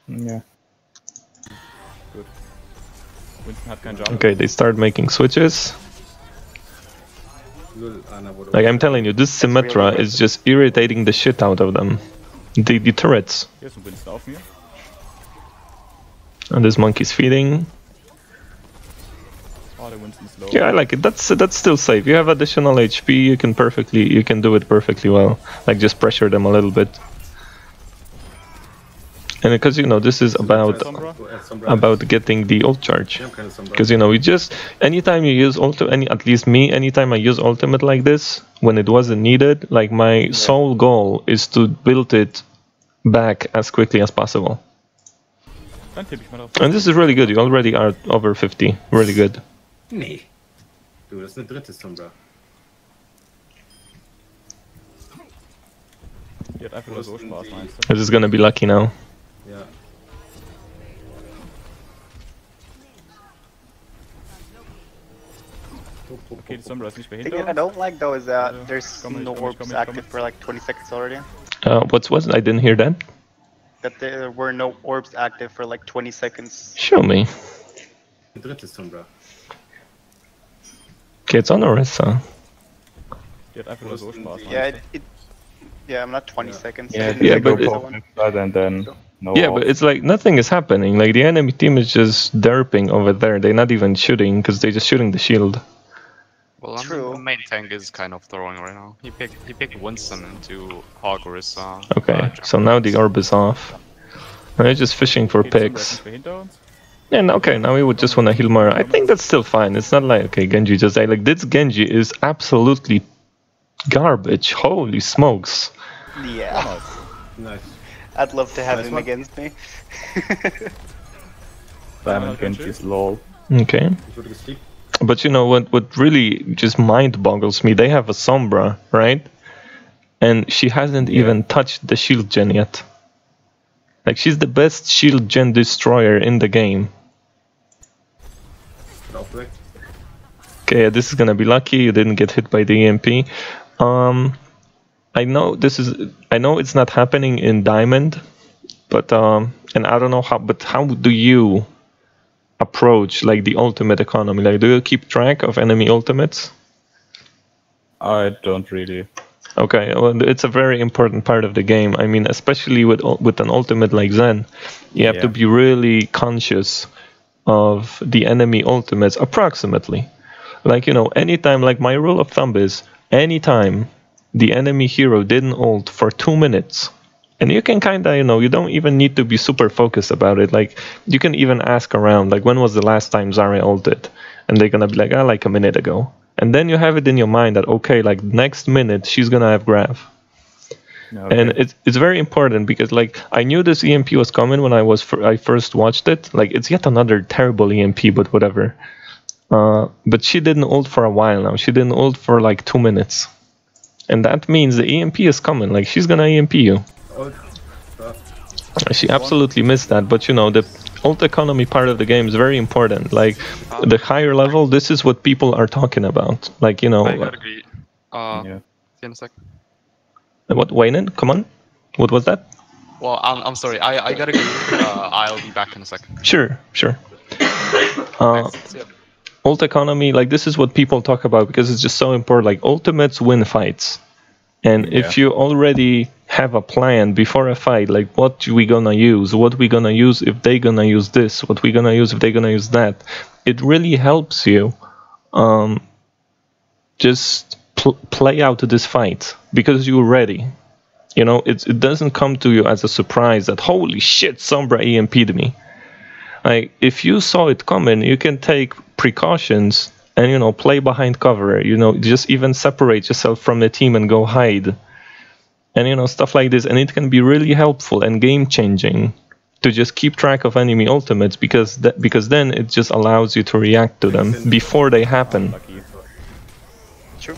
Yeah. Good. Winston hat keinen Jump. Okay, they start making switches. Like, I'm telling you, this Symmetra is just irritating the shit out of them. The turrets. Hier ist ein Winston auf mir. And this monkey's feeding. Oh, der Winston's low. Yeah, I like it. That's still safe. You have additional HP. You can do it perfectly well. Like, just pressure them a little bit. And because, you know, this is about getting the ult charge. Because, you know, we just, anytime you use ultimate, at least me, anytime I use ultimate like this, when it wasn't needed, like, my sole goal is to build it back as quickly as possible. Dann tippe ich mal drauf. And this is really good. You already are over 50. Really good. Nee. Du, das ist eine dritte Sombra. Die hat einfach nur so Spaß, meinst du? This is gonna be lucky now. Ja. Okay, die Sombra ist nicht mehr The hinter thing I uns. don't like though is that there's Come no in, orbs come in. active for like 20 seconds already. What's I didn't hear that. That there were no orbs active for like 20 seconds. Show me. Die dritte Sombra. Okay, it's on Orisa. Die hat einfach nur so Spaß, Yeah, meinst yeah, I'm not 20 seconds. Yeah, yeah, go but pop inside and then no. Yeah, but it's like nothing is happening. Like, the enemy team is just derping over there. They're not even shooting because they're just shooting the shield. Well, True. the main tank is kind of throwing right now. He picked Winston into Hog Orisa. Okay, so now the orb is off. And they're just fishing for Okay, die Sombra ist picks. nicht mehr hinter uns. And okay, now we would just want to heal Moira. I think that's still fine. It's not like, okay, Genji just died. Like, this Genji is absolutely garbage. Holy smokes. Yeah, Nice. I'd love to have Nice him one. against me. Diamond Genji's lol. Okay. Ich wurde gesteept. But you know what really just mind boggles me? They have a Sombra, right? And she hasn't even touched the shield gen yet. Like, she's the best shield gen destroyer in the game. Wird aufgeweckt. Okay, this is gonna be lucky. You didn't get hit by the EMP. I know it's not happening in Diamond, but and I don't know how. But how do you approach like the ultimate economy? Like, do you keep track of enemy ultimates? I don't really. Okay, well, it's a very important part of the game. I mean, especially with an ultimate like Zen, you have to be really conscious of the enemy ultimates approximately. Like, you know, anytime, like my rule of thumb is, anytime the enemy hero didn't ult for 2 minutes, and you can kind of, you know, you don't even need to be super focused about it. Like, you can even ask around, like, when was the last time Zarya ulted? And they're gonna be like, ah, like a minute ago. And then you have it in your mind that, okay, like, next minute, she's gonna have Grav. Okay. And it's very important because, like, I knew this EMP was coming when I first watched it. Like, it's yet another terrible EMP, but whatever. But she didn't ult for a while now. She didn't ult for like 2 minutes. And that means the EMP is coming. Like, she's gonna EMP you. She absolutely missed that. But, you know, the ult economy part of the game is very important. Like, the higher level, this is what people are talking about. Like, you know... I gotta agree. See in a sec. What, Wayne? Come on. What was that? Well, I'm sorry. I gotta go. I'll be back in a second. Sure. Ult economy, like, this is what people talk about because it's just so important. Like, ultimates win fights. And if you already have a plan before a fight, like, what we gonna use, what we gonna use if they gonna use this, what we gonna use if they gonna use that, it really helps you just play out this fight because you're ready. You know, it doesn't come to you as a surprise that, holy shit, Sombra EMP'd me. Like, if you saw it coming, you can take precautions and, you know, play behind cover, you know, just even separate yourself from the team and go hide. And, you know, stuff like this. And it can be really helpful and game-changing to just keep track of enemy ultimates because then it just allows you to react to them before they happen. True.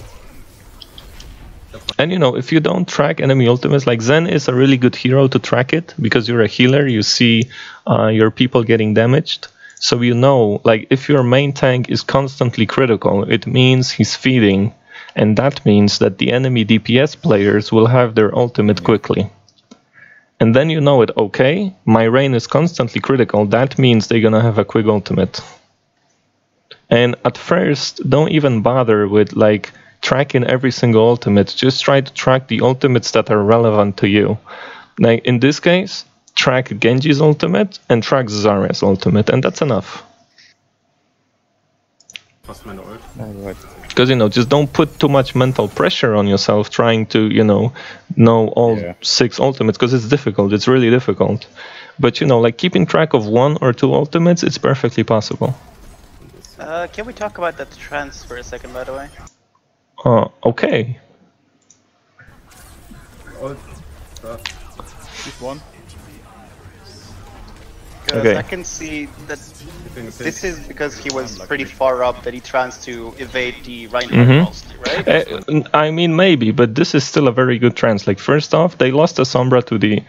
And, you know, if you don't track enemy ultimates, like, Zen is a really good hero to track it because you're a healer, you see your people getting damaged. So you know, like, if your main tank is constantly critical, it means he's feeding. And that means that the enemy DPS players will have their ultimate quickly. And then you know it, okay, my Rain is constantly critical, that means they're gonna have a quick ultimate. And at first, don't even bother with, like, tracking every single ultimate, just try to track the ultimates that are relevant to you. Like, in this case, track Genji's ultimate and track Zarya's ultimate, and that's enough. Because, you know, just don't put too much mental pressure on yourself trying to, you know all 6 ultimates, because it's difficult, it's really difficult. But, you know, like, keeping track of 1 or 2 ultimates, it's perfectly possible. Can we talk about that trance for a second, by the way? Okay. This one. Because I can see that this is because he was pretty far up that he tries to evade the Reinhardt mostly, right? I mean, maybe, but this is still a very good trance. Like, first off, they lost a Sombra to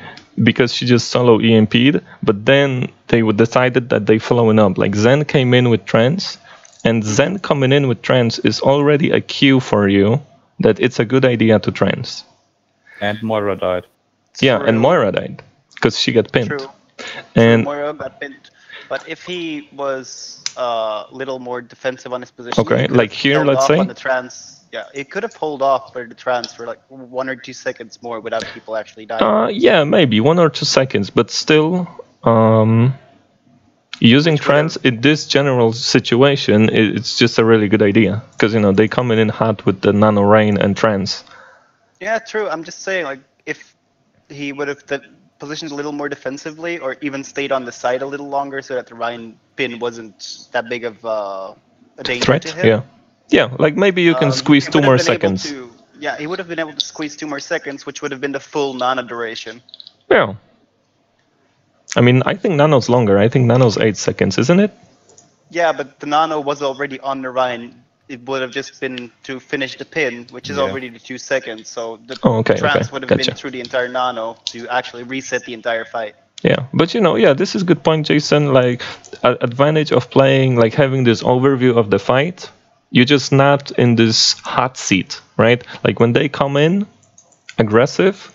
because she just solo EMP'd, but then they decided that they following up. Like, Zen came in with trance, and Zen coming in with trance is already a cue for you that it's a good idea to trance. And Moira died. Yeah, and Moira died because she got pinned. True. And Moira got pinned. But if he was a little more defensive on his position, okay, like here, let's say, on the trance, yeah, it could have pulled off for the trance for like 1 or 2 seconds more without people actually dying. Yeah, maybe 1 or 2 seconds, but still, using trance in this general situation, it's just a really good idea because, you know, they come in hot with the nano rain and trance. Yeah, true. I'm just saying, like, if he would have positioned a little more defensively, or even stayed on the side a little longer, so that the Ryan pin wasn't that big of a danger threat to him. Yeah, like maybe you can squeeze 2 more seconds. Yeah, he would have been able to squeeze 2 more seconds, which would have been the full nano duration. Yeah. I mean, I think nano's longer. I think nano's 8 seconds, isn't it? Yeah, but the nano was already on the Ryan. It would have just been to finish the pin, which is already the 2 seconds. So the trance would have been through the entire nano to actually reset the entire fight. Yeah, but, you know, yeah, this is a good point, Jason. Like, advantage of playing, like, having this overview of the fight. you're just not in this hot seat, right? Like when they come in aggressive,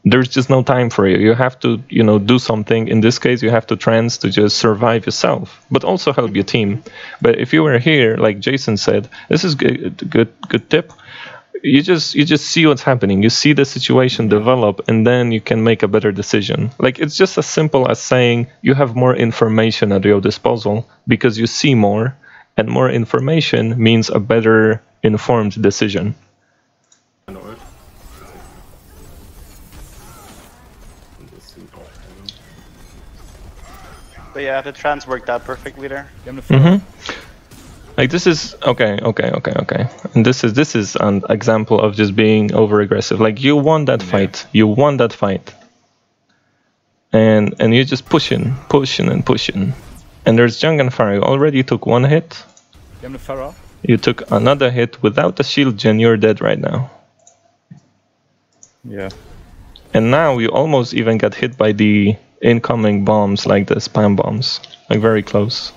there's just no time for you. You have to, do something. In this case, you have to trans to just survive yourself, but also help your team. But if you were here, like Jason said, this is good tip. You just see what's happening. You see the situation develop, and then you can make a better decision. Like it's just as simple as saying you have more information at your disposal because you see more, and more information means a better informed decision. But yeah, the trans worked out perfectly there. Like this is okay. And this is an example of just being over aggressive. Like you won that fight. You won that fight. And you're just pushing. And there's Junganfire. You already took one hit. You took another hit without a shield gen, you're dead right now. Yeah. And now you almost even got hit by the incoming bombs, like the spam bombs. Like very close.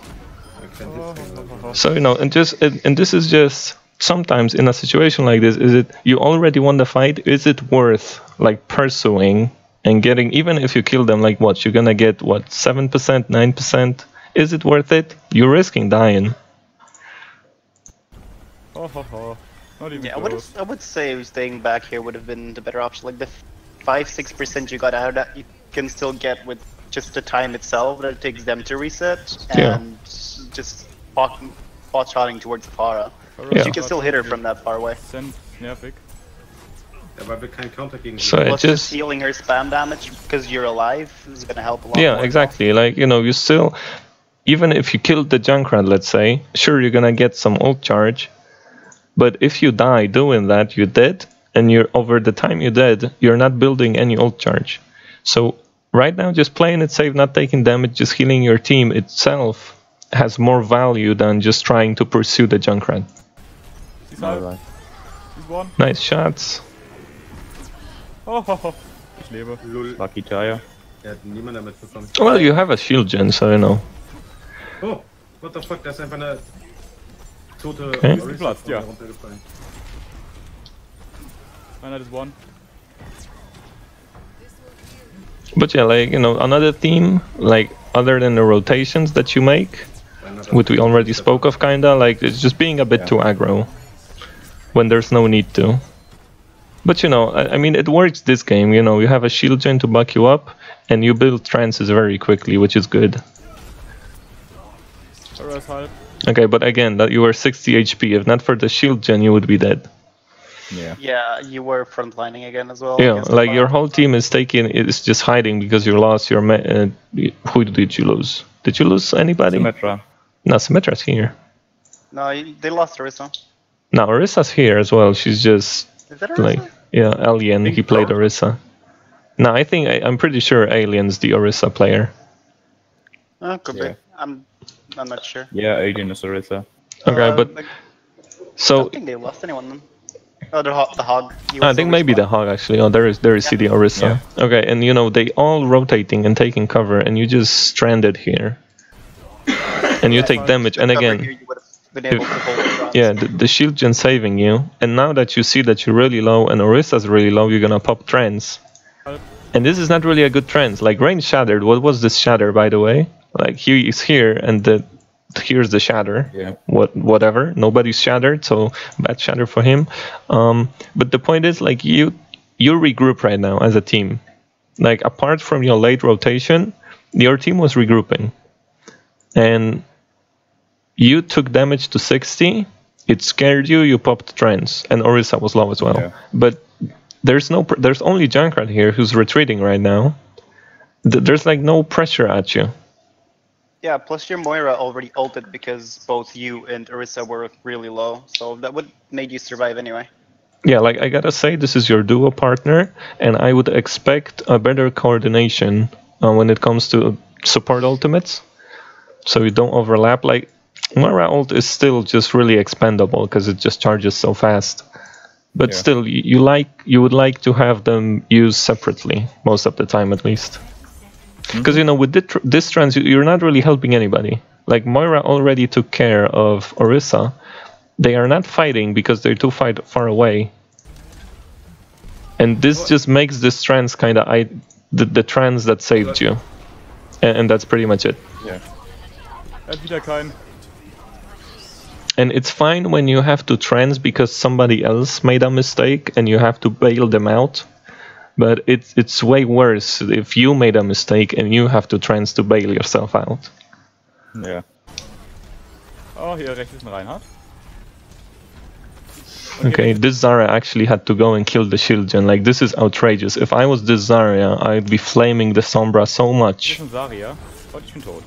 So, and this is just sometimes in a situation like this, is it you already won the fight? Is it worth like pursuing and getting, even if you kill them, like what you're gonna get, what 7%, 9%? Is it worth it? You're risking dying. Yeah, I would say staying back here would have been the better option. Like the 5-6% you got out of that, you can still get with just the time itself that it takes them to reset, and just pot shotting towards the Pharah. You can still hit her from that far away. So Plus just healing her spam damage because you're alive is gonna help a lot. Yeah, more. exactly. Like you still, even if you killed the Junkrat, let's say, sure you're gonna get some ult charge, but if you die doing that, you're dead, and you're over the time you're dead, you're not building any ult charge. So right now, just playing it safe, not taking damage, just healing your team itself has more value than just trying to pursue the Junkrat. Nice shots. Lucky tire. Well, you have a shield gen, so Oh, what the fuck, da ist einfach eine tote ja. runtergefallen. Einer is one. But yeah, like, another theme, like, other than the rotations that you make, which we already spoke of, kinda, like, it's just being a bit too aggro when there's no need to. But, I mean, it works this game, you have a shield gen to back you up, and you build trances very quickly, which is good. Okay, but again, that you were 60 HP. If not for the shield gen, you would be dead. Yeah, you were frontlining again as well. Yeah, like your whole team is just hiding because you lost your who did you lose? Did you lose anybody? Symmetra. No, Symmetra's here. No, they lost Orisa. No, Orissa's here as well. She's just Is that Orisa? like, yeah, Alien. He played Orisa. No, I'm pretty sure Alien's the Orisa player. Could be. I'm not sure. Yeah, Alien is Orisa. Okay, but I so don't think they lost anyone then. Oh, the Hog. I think maybe the Hog actually. Oh, there is CD Orisa. Yeah. Okay, and they all rotating and taking cover, and you just stranded here, and you take damage. And again, you would have been able to hold the shield gen saving you. And now that you see that you're really low and Orisa's really low, you're gonna pop trance. And this is not really a good trance. Like Rain shattered. What was this shatter, by the way? Like he is here, and here's the shatter. Yeah. Whatever. Nobody's shattered, so bad shatter for him. But the point is, like you regroup right now as a team. Like apart from your late rotation, your team was regrouping, and you took damage to 60. It scared you. You popped trance, and Orisa was low as well. Yeah. But there's only Junkrat here who's retreating right now. There's like no pressure at you. Yeah, plus your Moira already ulted because both you and Orisa were really low, so that would made you survive anyway. Yeah, like I gotta say, this is your duo partner, and I would expect a better coordination when it comes to support ultimates, so you don't overlap. Like Moira ult is still just really expendable because it just charges so fast. But still, you would like to have them used separately most of the time, at least. Because with this trans, you're not really helping anybody. Like Moira already took care of Orisa, they are not fighting because they're too far away. And this just makes this trance kind of the trance that saved you. And that's pretty much it. Yeah. Wieder kein. And it's fine when you have to trance because somebody else made a mistake and you have to bail them out. But it's way worse if you made a mistake and you have to trance to bail yourself out. Ja. Oh, hier rechts ist ein Reinhardt. Okay, this Zarya actually had to go and kill the Shieldgen. Like, this is outrageous. If I was this Zarya, I'd be flaming the Sombra so much. Das ist ein Zarya. Oh, ich bin tot.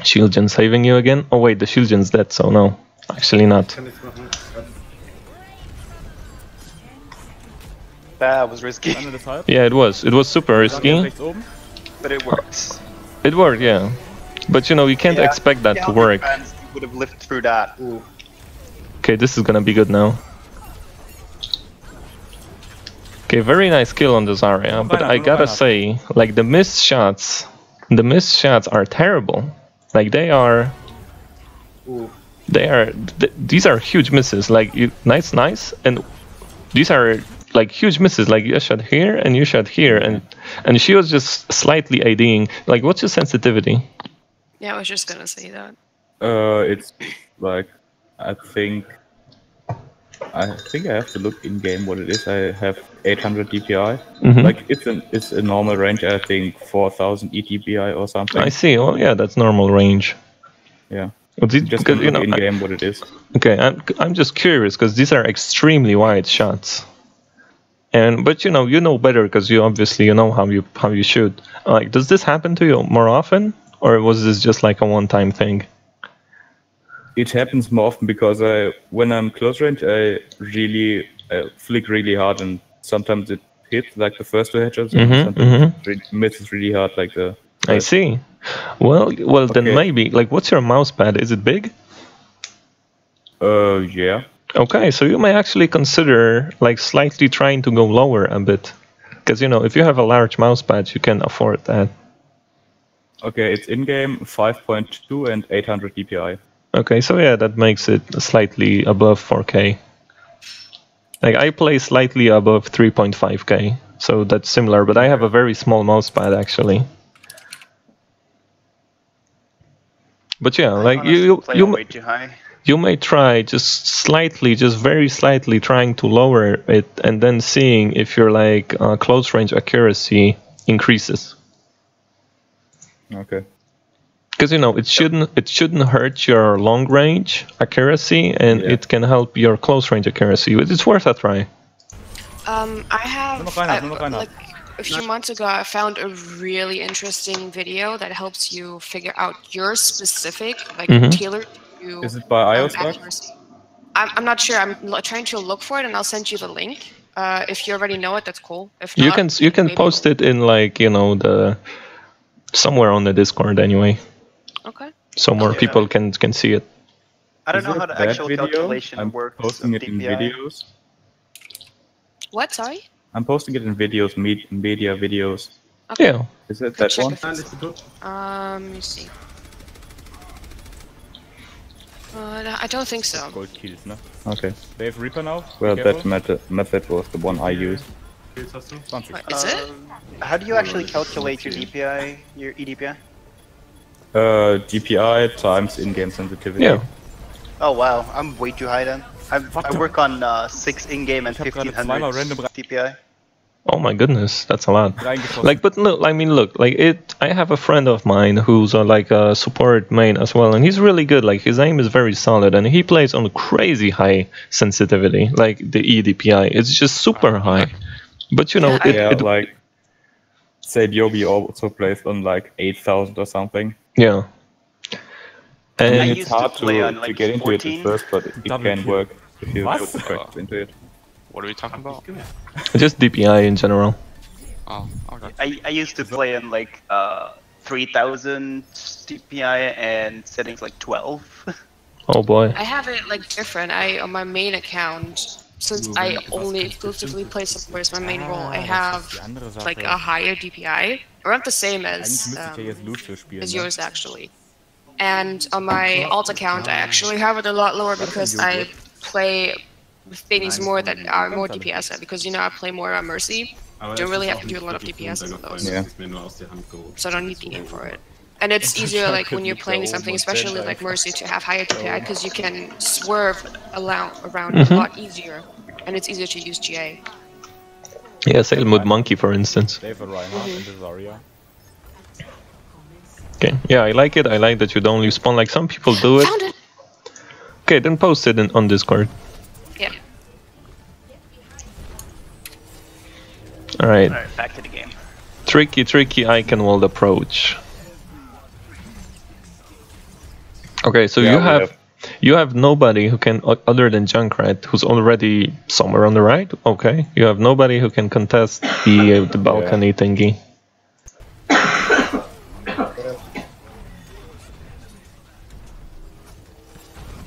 Shieldgen saving you again? Oh wait, the Shieldgen's dead, so no. Actually not. Kann nichts machen. That was risky, Einmal deshalb. Yeah, it was. It was super risky. Rechts oben. but it works. It worked, yeah. But you know, you can't expect that to work. Fans would have lived through that. Ooh. Okay, this is gonna be good now. Okay, very nice kill on the Zarya, but I gotta say, like, the missed shots are terrible. Like, these are huge misses. Like, nice, and these are like huge misses. Like, you shot here and you shot here, and she was just slightly ADing. Like, what's your sensitivity? Yeah, I was just gonna say that. It's like, I think I have to look in game what it is. I have 800 DPI. Like, it's a normal range. I think 4000 EDPI or something. I see. Well, yeah, that's normal range. Yeah. Just Just because, look you know, in game what it is. okay, I'm just curious because these are extremely wide shots. But you know better because you obviously know how you shoot. Like, does this happen to you more often, or was this just like a one-time thing? It happens more often because when I'm close range, I really flick really hard, and sometimes it hits like the first two headshots, and sometimes it misses really hard like the. I see. Well, then Okay. maybe, like, what's your mouse pad? Is it big? Yeah. Okay, so you may actually consider like slightly trying to go lower a bit, because you know, if you have a large mouse pad, you can afford that. Okay, it's in game 5.2 and 800 DPI. Okay, so yeah, that makes it slightly above 4K. Like, I play slightly above 3.5K, so that's similar, but I have a very small mouse pad actually. But yeah, like you way too high. you may try just very slightly trying to lower it, and then seeing if your like close range accuracy increases. Okay. Because you know, it shouldn't hurt your long range accuracy, and it can help your close range accuracy. It's worth a try. I have Nur noch einer. like a few months ago, I found a really interesting video that helps you figure out your specific, like, tailored to Is it by iOS? accuracy. I'm not sure. I'm trying to look for it, and I'll send you the link. If you already know it, that's cool. If not, You can maybe post it in, like, you know, the somewhere on the Discord anyway, Okay. so more people can see it. I don't Is know it how a the bad actual video? calculation I'm works. posting of it in DPI. videos. What? Sorry. I'm posting it in videos, media videos. Okay. Yeah. Is it Could that check one? if Nein, it's- ist tot. Let me see. I don't think so. Gold kills, ne? Okay. They have Reaper now? Well, that method was the one I used. Kills hast du? 20. What, is it? How do you actually calculate your DPI, your EDPI? DPI times in-game sensitivity. Yeah. Oh wow, I'm way too high then. I work on 6 in-game and Ich hab gerade zweimal 1500 random DPI. Oh my goodness, that's a lot. reingeschossen. Like, but no, I mean, look, like I have a friend of mine who's like a support main as well, and he's really good. Like, his aim is very solid, and he plays on crazy high sensitivity, like the EDPI. It's just super high. But you know, Yeah, like, say Yobi also plays on like 8000 or something. yeah. I And used It's hard to play on to like get into it 14. at first, but it Double can kill. work if you What? put the practice into it. What are we talking about? just DPI in general. Oh, okay. I used to play in like 3000 DPI and settings like 12. Oh boy. I have it like different. On my main account, since I only exclusively play support as my main role, I have like a higher DPI, around the same as yours actually. And on my alt account, I actually have it a lot lower because I play with things more that are more DPS because you know I play more on Mercy. Don't really have to do a lot of DPS in those. Yeah. So I don't need the aim for it. And it's easier like when you're playing something, especially like Mercy, to have higher DPI because you can swerve around a lot easier, and it's easier to use GA. Yeah, Sailmood Monkey, for instance. They have a Reinhardt in this area. Okay, yeah, I like it. I like that you don't only spawn like some people do it. Found it! Okay, then post it on Discord. Yeah. Alright. Alright, back to the game. Tricky Eichenwalde approach. Okay, so Yeah, you have nobody who can, other than Junkrat, who's already somewhere on the right. Okay, you have nobody who can contest the balcony thingy.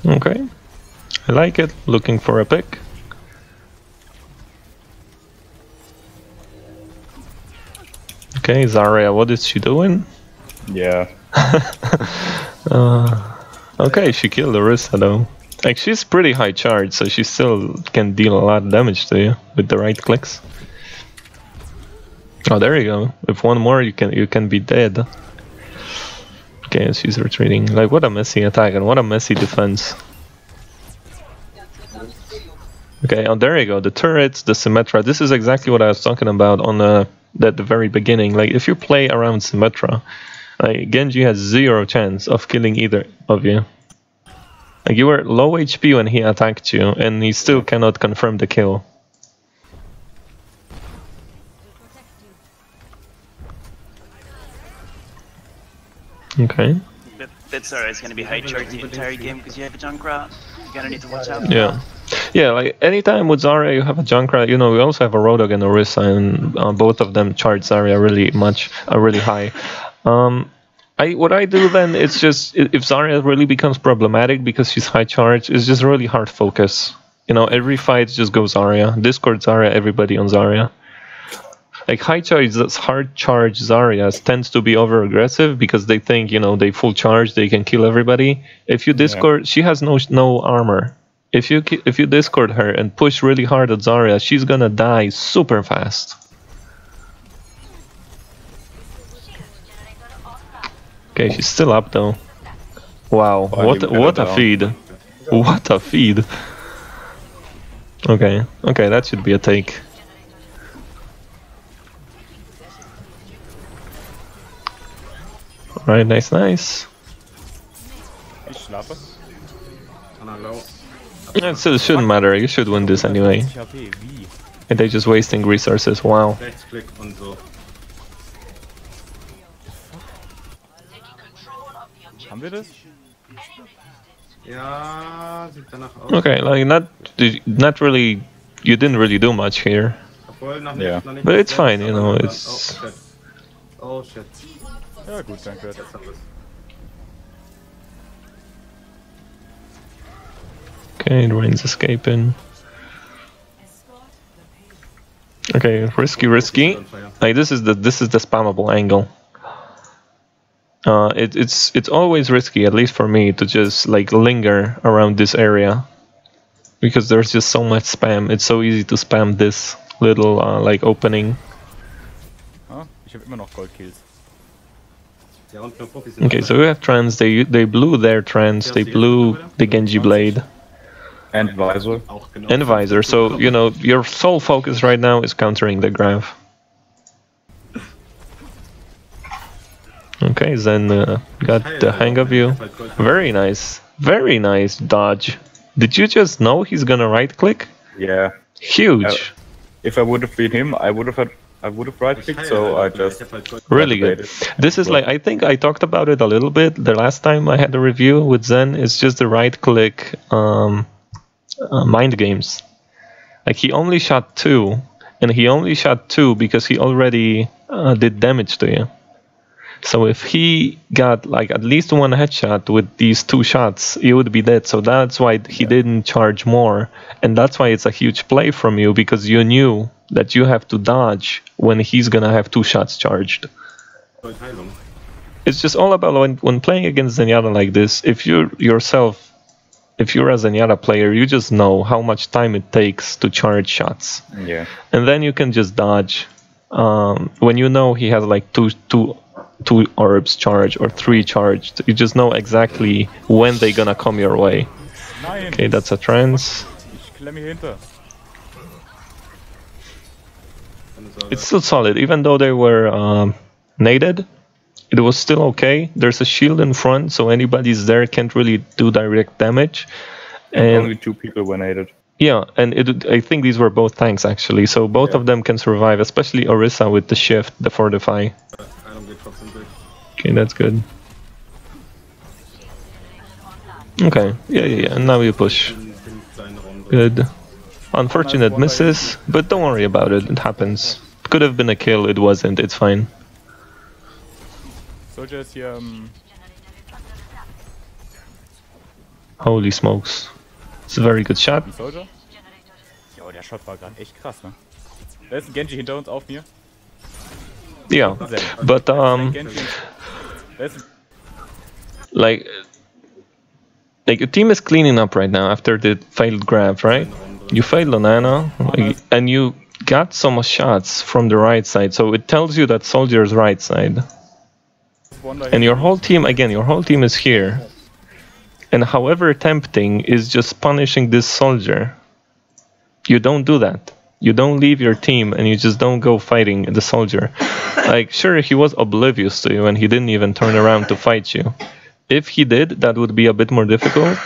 Okay, I like it. Looking for a pick. Okay, Zarya, what is she doing? Yeah. Okay, she killed Orisa though. Like, she's pretty high charge, so she still can deal a lot of damage to you with the right clicks. Oh, there you go. With one more, you can be dead. Okay, she's retreating. Like, what a messy attack and what a messy defense. Okay, oh, there you go. The turrets, the Symmetra. This is exactly what I was talking about on the very beginning. Like, if you play around Symmetra, like, Genji has 0 chance of killing either of you. Like, you were low HP when he attacked you, and he still cannot confirm the kill. Okay. Bitsara is going to be high charge the entire game because you have a Junkrat. You're going to need to watch out for Yeah. that. Yeah, like, anytime with Zarya you have a Junkrat, you know, we also have a Rodog and Orisa, and both of them charge Zarya really high. What I do then is just, if Zarya really becomes problematic because she's high charge, it's just really hard focus. You know, every fight just goes Zarya. Discord Zarya, everybody on Zarya. Like, hard charge Zaryas tends to be over aggressive because they think, you know, they full charge, they can kill everybody. If you Discord, she has no armor. If you Discord her and push really hard at Zarya, she's gonna die super fast. Okay, she's still up though. Wow, what a feed. What a feed. Okay, that should be a take. Alright, nice. Ich schlafe. It still shouldn't matter, you should win this anyway. And they're just wasting resources, wow. Rechtsklick und so. Haben wir das? Ja, sieht danach aus. Okay, like, not really, you didn't really do much here. Obwohl, noch nicht, Ja. noch nicht But it's jetzt, fine, you know, aber- it's... Oh, shit. Oh, shit. Ja gut, danke. Jetzt haben wir's. Okay, the rain's escaping. Okay, risky. Like, this is the spammable angle. It's always risky, at least for me, to just like linger around this area because there's just so much spam. It's so easy to spam this little like opening. Ah, ich habe immer noch Goldkills. Ja, und nur Profis sind Okay, so we have trans. They blew their trans. They blew the Genji blade And Visor. auch genau. and visor. So you know your sole focus right now is countering the graph. Okay, Zen got the hang of you. Very nice dodge. Did you just know he's gonna right click? Yeah. Huge, If I would have been him, I would have right clicked, so I just really good. This is like, I think I talked about it a little bit the last time I had a review with Zen. It's just the right click mind games. Like, he only shot 2, and he only shot 2 because he already did damage to you. So if he got like at least 1 headshot with these 2 shots, you would be dead. So that's why he didn't charge more, and that's why it's a huge play from you, because you knew that you have to dodge when he's gonna have 2 shots charged. Heilung. It's just all about when playing against Zenyatta like this. If you yourself, if you're a Zenyatta player, you just know how much time it takes to charge shots. Yeah. And then you can just dodge. When you know he has like two orbs charged or 3 charged, you just know exactly when they're gonna come your way. Okay, that's a trance. Ich klemme hier hinter. It's still solid, even though they were naded. It was still okay. There's a shield in front, so anybody's there can't really do direct damage. And only 2 people were naded. yeah, and I think these were both tanks actually, so both of them can survive, especially Orisa with the shift, the fortify. I don't get trotzdem durch. Okay, that's good. Okay, yeah, and now you push. Kleine Runde. Good. Unfortunate misses, but don't worry about it, it happens. Could have been a kill, it wasn't, it's fine. Soldier ist hier. Holy smokes. It's a very good shot. Ein Soldier? Jo, der Shot war gerade echt krass, ne? Da ist ein Genji hinter uns auf mir. Yeah, but Genji. Da ist ein like your team is cleaning up right now after the failed grab, right? You failed on Ana, and you got some shots from the right side, so it tells you that soldier's right side. And your whole team, again, your whole team is here. And however tempting is just punishing this soldier. You don't do that. You don't leave your team and you just don't go fighting the soldier. Like, sure, he was oblivious to you and he didn't even turn around to fight you. If he did, that would be a bit more difficult.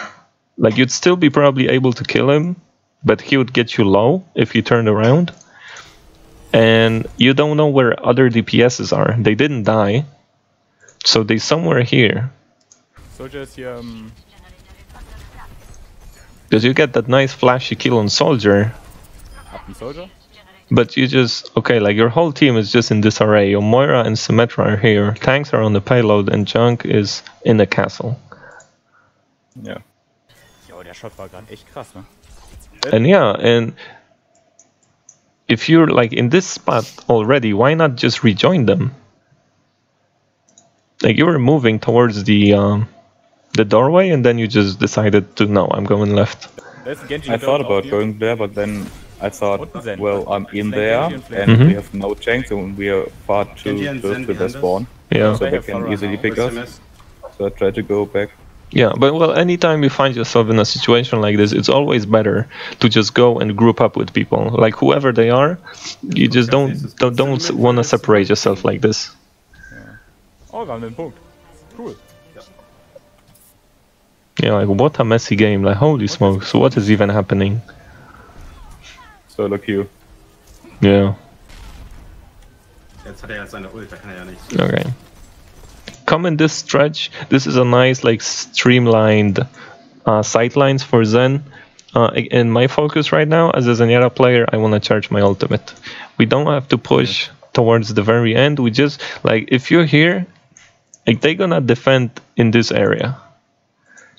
Like, you'd still be probably able to kill him, but he would get you low if he turned around. And you don't know where other DPSs are. They didn't die. So they're somewhere here. Soldier ist hier. Because you get that nice flashy kill on soldier. Hab einen Soldier. But you just, okay, like your whole team is just in disarray. Your Moira and Symmetra are here. Tanks are on the payload and Junk is in the castle. Ja. Jo, der Shot war gerade echt krass, ne? And yeah, and if you're like in this spot already, why not just rejoin them? Like you were moving towards the doorway and then you just decided to, no, I'm going left. I thought about going there, but then I thought, well, I'm in there and we have no chance and we are far too close to the spawn. Yeah. So they can easily pick us. So I tried to go back. Yeah, but well, anytime you find yourself in a situation like this, it's always better to just go and group up with people. Like whoever they are, you just don't want to separate yourself like this. Oh, wir haben den Punkt. Cool. Yeah, like what a messy game. Like holy smokes, what is even happening? Solo Q. Yeah. Jetzt hat er ja seine Ult, da kann er ja nicht. Okay. Come in this stretch. This is a nice, like, streamlined sightlines for Zen. And my focus right now, as a Zenyatta player, I want to charge my ultimate. We don't have to push towards the very end. We just, like, if you're here, like, they're gonna defend in this area.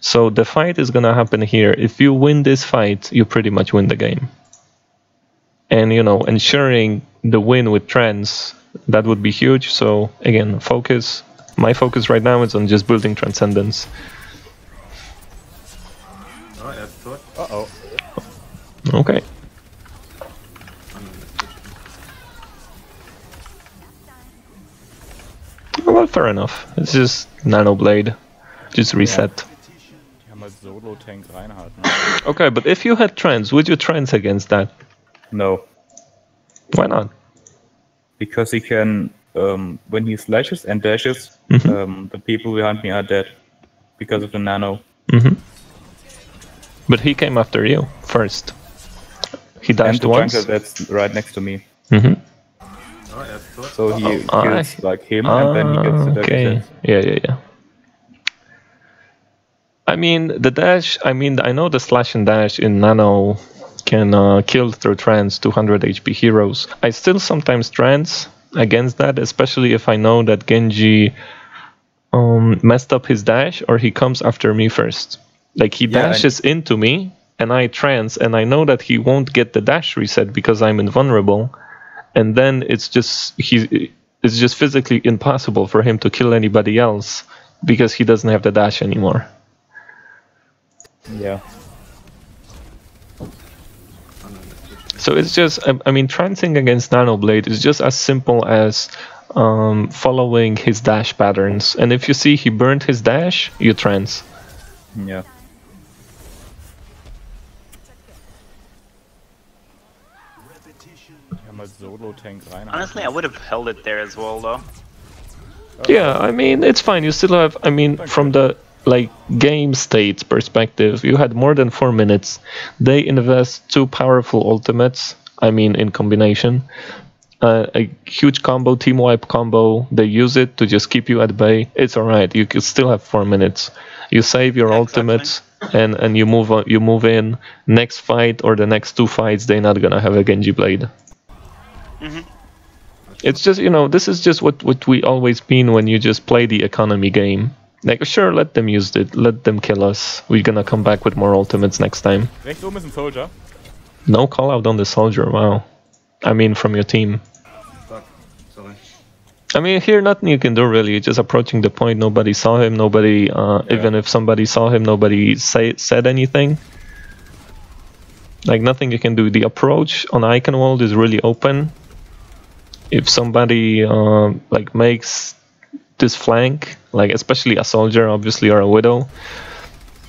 So the fight is gonna happen here. If you win this fight, you pretty much win the game. And, you know, ensuring the win with trans, that would be huge. So, again, focus. My focus right now is on just building Transcendence. Oh, er ist tot. Uh-oh. Okay. Well, fair enough. It's just Nano Blade. Just reset. Die haben halt Solo-Tank Reinhardt, ne? Okay, but if you had trans, would you trans against that? No. Why not? Because he can, when he slashes and dashes, the people behind me are dead. Because of the nano. But he came after you first. He dashed and the once. jungle that's right next to me. Oh, er ist tot. So he kills like him and then he gets the dash. Okay. Yeah. I mean, the dash, I know the slash and dash in Nano can kill through trance 200 HP heroes. I still sometimes trance against that, especially if I know that Genji messed up his dash or he comes after me first. Like he dashes into me and I trance and I know that he won't get the dash reset because I'm invulnerable. And then it's just physically impossible for him to kill anybody else because he doesn't have the dash anymore. Yeah. So it's just, I mean, trancing against Nanoblade is just as simple as following his dash patterns. And if you see he burned his dash, you trance. Yeah. Solo tank rein. Honestly, I would have held it there as well, though. Yeah, I mean, it's fine. You still have, I mean, from the like game state's perspective, you had more than 4 minutes. They invest 2 powerful ultimates, I mean, in combination. A huge combo, team wipe combo. They use it to just keep you at bay. It's alright. You can still have 4 minutes. You save your ultimates and you move on, you move in. Next fight or the next 2 fights, they're not gonna have a Genji blade. It's just, you know, this is just what we always been when you just play the economy game. Like, sure, let them use it, let them kill us. We're gonna come back with more ultimates next time. Rechts oben ist ein Soldier. No call out on the soldier, wow. I mean, from your team. Fuck. Sorry. I mean, here nothing you can do really. You're just approaching the point. Nobody saw him. Nobody, even if somebody saw him, nobody said anything. Like, nothing you can do. The approach on Eichenwalde is really open. If somebody like makes this flank, like especially a soldier, obviously, or a widow,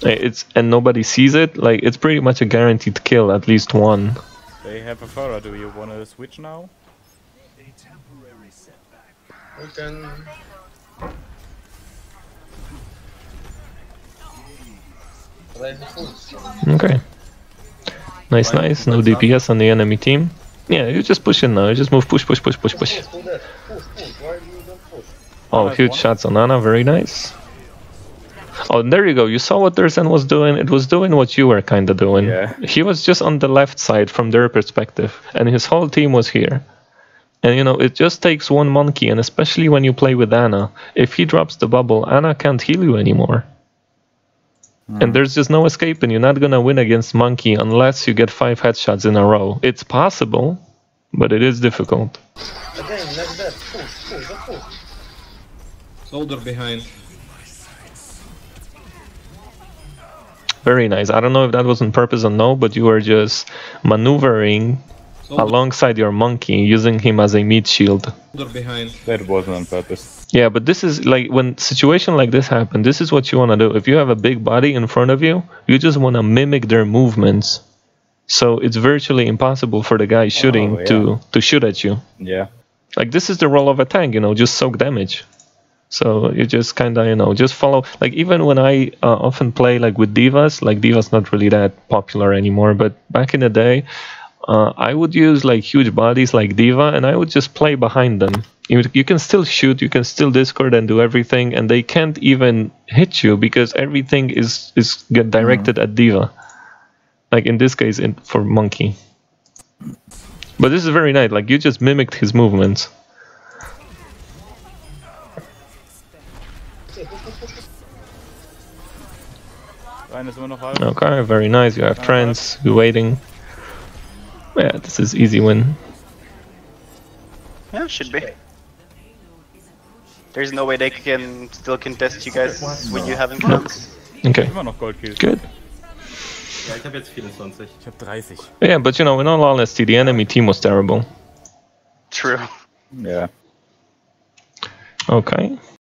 and nobody sees it, like it's pretty much a guaranteed kill, at least one. They have a Pharah. Do you want to switch now? We can... Okay. Nice, nice. No DPS on the enemy team. Yeah, you just push in now. You just move, push. Oh, huge shots on Ana. Very nice. Oh, there you go. You saw what Derzen was doing. It was doing what you were kind of doing. Yeah. He was just on the left side from their perspective, and his whole team was here. And you know, it just takes one monkey, and especially when you play with Ana, if he drops the bubble, Ana can't heal you anymore. And there's just no escaping. You're not gonna win against Monkey unless you get 5 headshots in a row. It's possible, but it is difficult. Soldier behind. Very nice. I don't know if that was on purpose or no, but you were just maneuvering alongside your monkey, using him as a meat shield. Soldier behind. That wasn't on purpose. Yeah, but this is like when situation like this happen, this is what you want to do. If you have a big body in front of you, you just want to mimic their movements. So it's virtually impossible for the guy shooting to shoot at you. Yeah. Like this is the role of a tank, you know, just soak damage. So you just kind of, you know, just follow. Like even when I often play like with divas, like divas not really that popular anymore, but back in the day, I would use like huge bodies like Diva, and I would just play behind them. You can still shoot, you can still discord and do everything, and they can't even hit you because everything is get directed at Diva. Like in this case, for Monkey. But this is very nice. Like you just mimicked his movements. Okay, very nice. You have trance. You're waiting. Yeah, this is easy win. Yeah, should be. There's no way they can still contest you guys when you haven't counts. Okay. Good. Ja, ich habe jetzt 24. Ich habe 30. Yeah, but you know, in all honesty, the enemy team was terrible. True. Yeah. Okay.